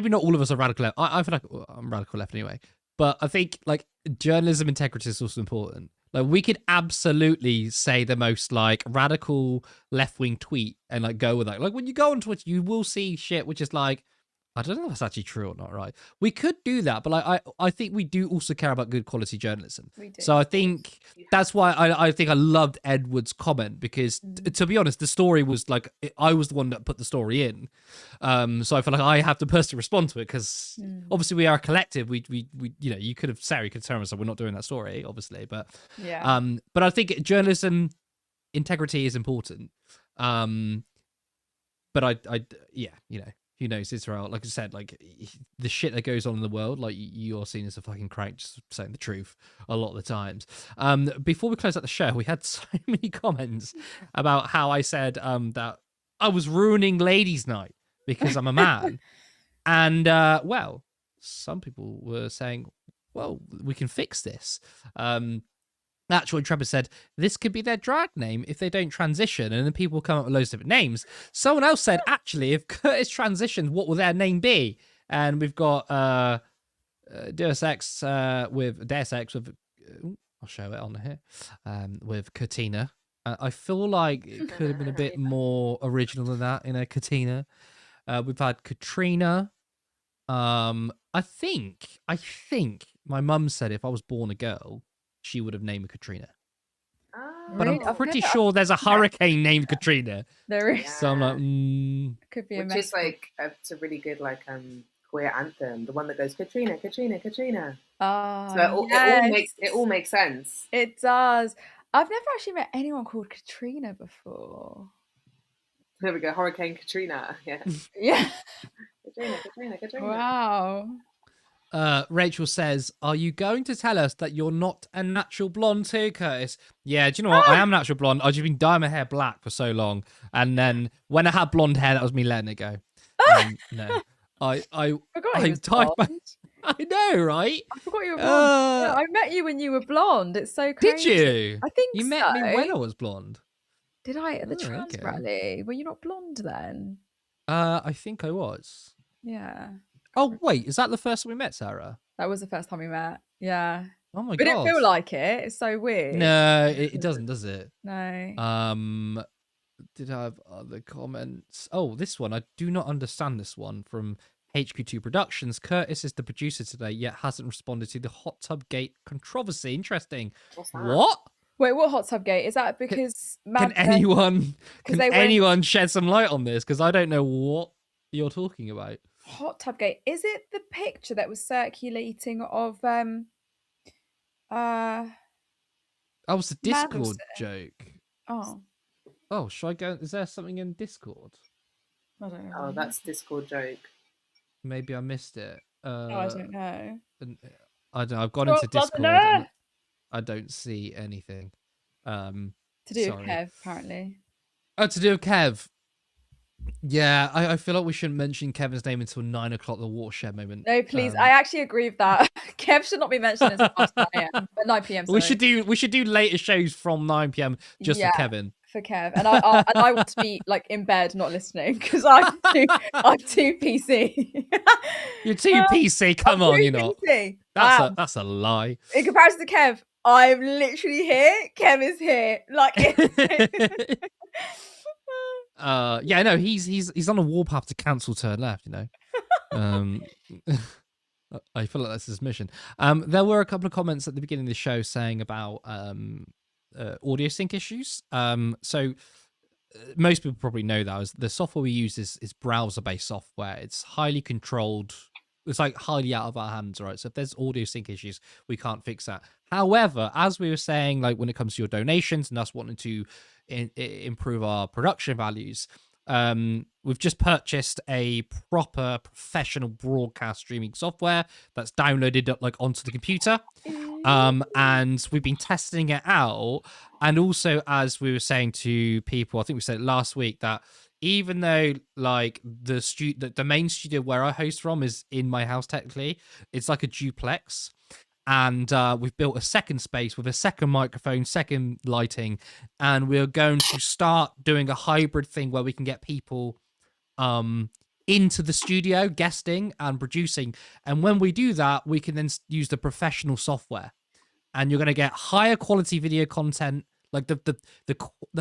not all of us are radical left. I feel like I'm radical left anyway. But I think, like, journalism integrity is also important. Like, we could absolutely say the most, like, radical left-wing tweet and, like, go with that. Like, when you go on Twitter, you will see shit which is like, I don't know if that's actually true or not, right? We could do that, but like I think we do also care about good quality journalism. We do. So I think that's why I think I loved Edward's comment, because to be honest, the story was like, I was the one that put the story in. So I feel like I have to personally respond to it because obviously we are a collective. We you could have, Sarah, you could tell us that we're not doing that story, obviously, but but I think journalism integrity is important. But who knows, Israel, like I said, like the shit that goes on in the world, like you are seen as a fucking crank, just saying the truth a lot of the times. Before we close out the show, we had so many comments about how I said that I was ruining ladies' night because I'm a man. And, well, some people were saying, well, we can fix this. Actual Intrepid said, this could be their drag name if they don't transition, and then people come up with loads of different names. Someone else said, actually, if Curtis transitioned, what will their name be? And we've got Deus Ex with, I'll show it on here, with Katina. I feel like it could have been a bit more original than that, Katina. We've had Katrina. I think my mum said if I was born a girl, she would have named Katrina. But Really? I'm pretty sure there's a hurricane named Katrina. There is. So I'm like, Could be which is like it's a really good like queer anthem, the one that goes Katrina, Katrina, Katrina. So it all makes sense. It does. I've never actually met anyone called Katrina before. There we go. Hurricane Katrina. Yeah. Yeah. Katrina. Wow. Rachel says, "Are you going to tell us that you're not a natural blonde too, Curtis?" Yeah, do you know what? I am natural blonde. I've just been dyeing my hair black for so long, and then when I had blonde hair, that was me letting it go. No, I forgot he was dyed my. blonde. I know, right? I forgot you were blonde. Yeah, I met you when you were blonde. It's so crazy. Did you? I think you met me when I was blonde. Did I at the trans okay. rally? Were you not blonde then? I think I was. Yeah. Oh wait, is that the first time we met, Sarah? That was the first time we met. Yeah. Oh my We god. didn't feel like it. It's so weird. No, it doesn't, does it? No. Did I have other comments? Oh, this one. I do not understand this one from HQ2 Productions. Curtis is the producer today, yet hasn't responded to the hot tub gate controversy. Interesting. What? Wait, what hot tub gate? Is that because Can anyone shed some light on this? Because I don't know what you're talking about. Hot tub gate. Is it the picture that was circulating of Oh, it's a Discord Manosphere? joke. Oh, should I go? Is there something in Discord? I don't know. Oh, that's Discord joke. Maybe I missed it. I don't know. I don't. I've gone into Discord. And I don't see anything. To do with Kev, apparently. Oh, to do with Kev. Yeah, I feel like we shouldn't mention Kevin's name until 9 o'clock. The watershed moment. No, please. I actually agree with that. Kev should not be mentioned until after 9 a.m. 9 p.m. We should do later shows from 9 p.m. just for Kevin. For Kev, and I want to be like in bed, not listening, because I'm too PC. You're too PC. Come on, you're not. PC. That's a lie. In comparison to Kev, I'm literally here. Kev is here. Like. Yeah, no, he's on a warpath to cancel Turn Left. You know. I feel like that's his mission. There were a couple of comments at the beginning of the show saying about audio sync issues. So most people probably know that the software we use is browser-based software. It's highly controlled. It's like highly out of our hands, right? So if there's audio sync issues, we can't fix that. However, as we were saying, like when it comes to your donations and us wanting to improve our production values, we've just purchased a proper professional broadcast streaming software that's downloaded like onto the computer. And we've been testing it out. And also, as we were saying to people, I think we said it last week, that even though like the main studio where I host from is in my house, technically, it's like a duplex. And we've built a second space with a second microphone, second lighting, and we're going to start doing a hybrid thing where we can get people into the studio, guesting and producing. And when we do that, we can then use the professional software, and you're going to get higher quality video content. Like the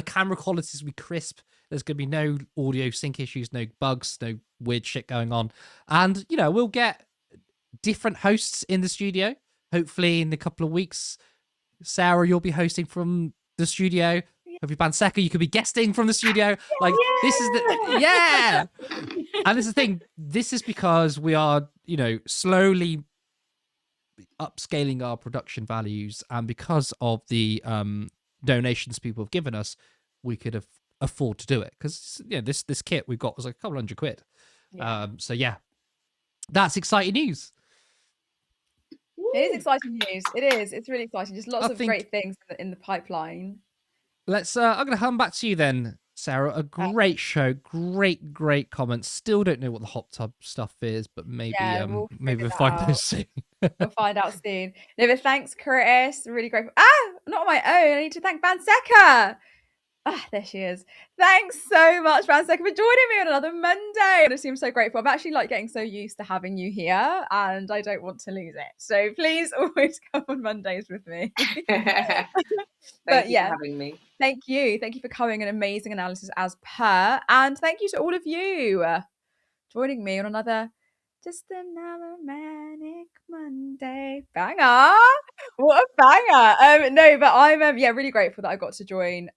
camera qualities will be crisp. There's going to be no audio sync issues, no bugs, no weird shit going on. And, you know, we'll get different hosts in the studio. Hopefully in a couple of weeks, Sarah, you'll be hosting from the studio. Hopefully Banseka, you could be guesting from the studio. Like, this is the... And this is the thing. This is because we are, you know, slowly upscaling our production values. And because of the donations people have given us, we could afford to do it. Because, you know, this kit we got was like a couple £100. Yeah. So, yeah, that's exciting news. It is exciting news. It is. It's really exciting. Just lots of great things in the pipeline. Let's. I'm going to come back to you then, Sarah. A great show. Great comments. Still don't know what the hot tub stuff is, but maybe maybe we'll find those soon. We'll find out soon. No, but thanks, Curtis. Really grateful. Not on my own. I need to thank Banseka. There she is. Thanks so much, Banseka, for joining me on another Monday. And I seem so grateful. I'm actually like getting so used to having you here, and I don't want to lose it. So please always come on Mondays with me. Thank you for having me. Thank you for coming. An amazing analysis as per. And thank you to all of you joining me on just another manic Monday. Banger. What a banger. No, but I'm really grateful that I got to join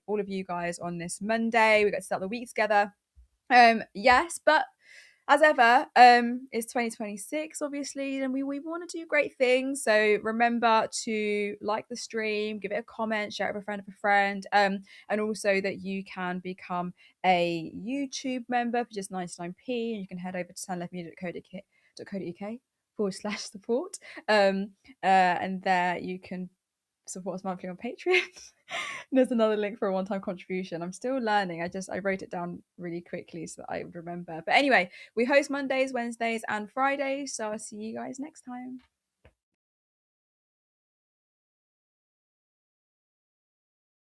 all of you guys on this Monday. We got to start the week together. Yes, but as ever, it's 2026, obviously, and we want to do great things. So remember to like the stream, give it a comment, share it with a friend, and also that you can become a YouTube member for just 99p, and you can head over to 10leftmedia.co.uk/support, and there you can support us monthly on Patreon. There's another link for a one-time contribution. I'm still learning. I wrote it down really quickly so that I would remember. But anyway, we host Mondays, Wednesdays, and Fridays. So I'll see you guys next time.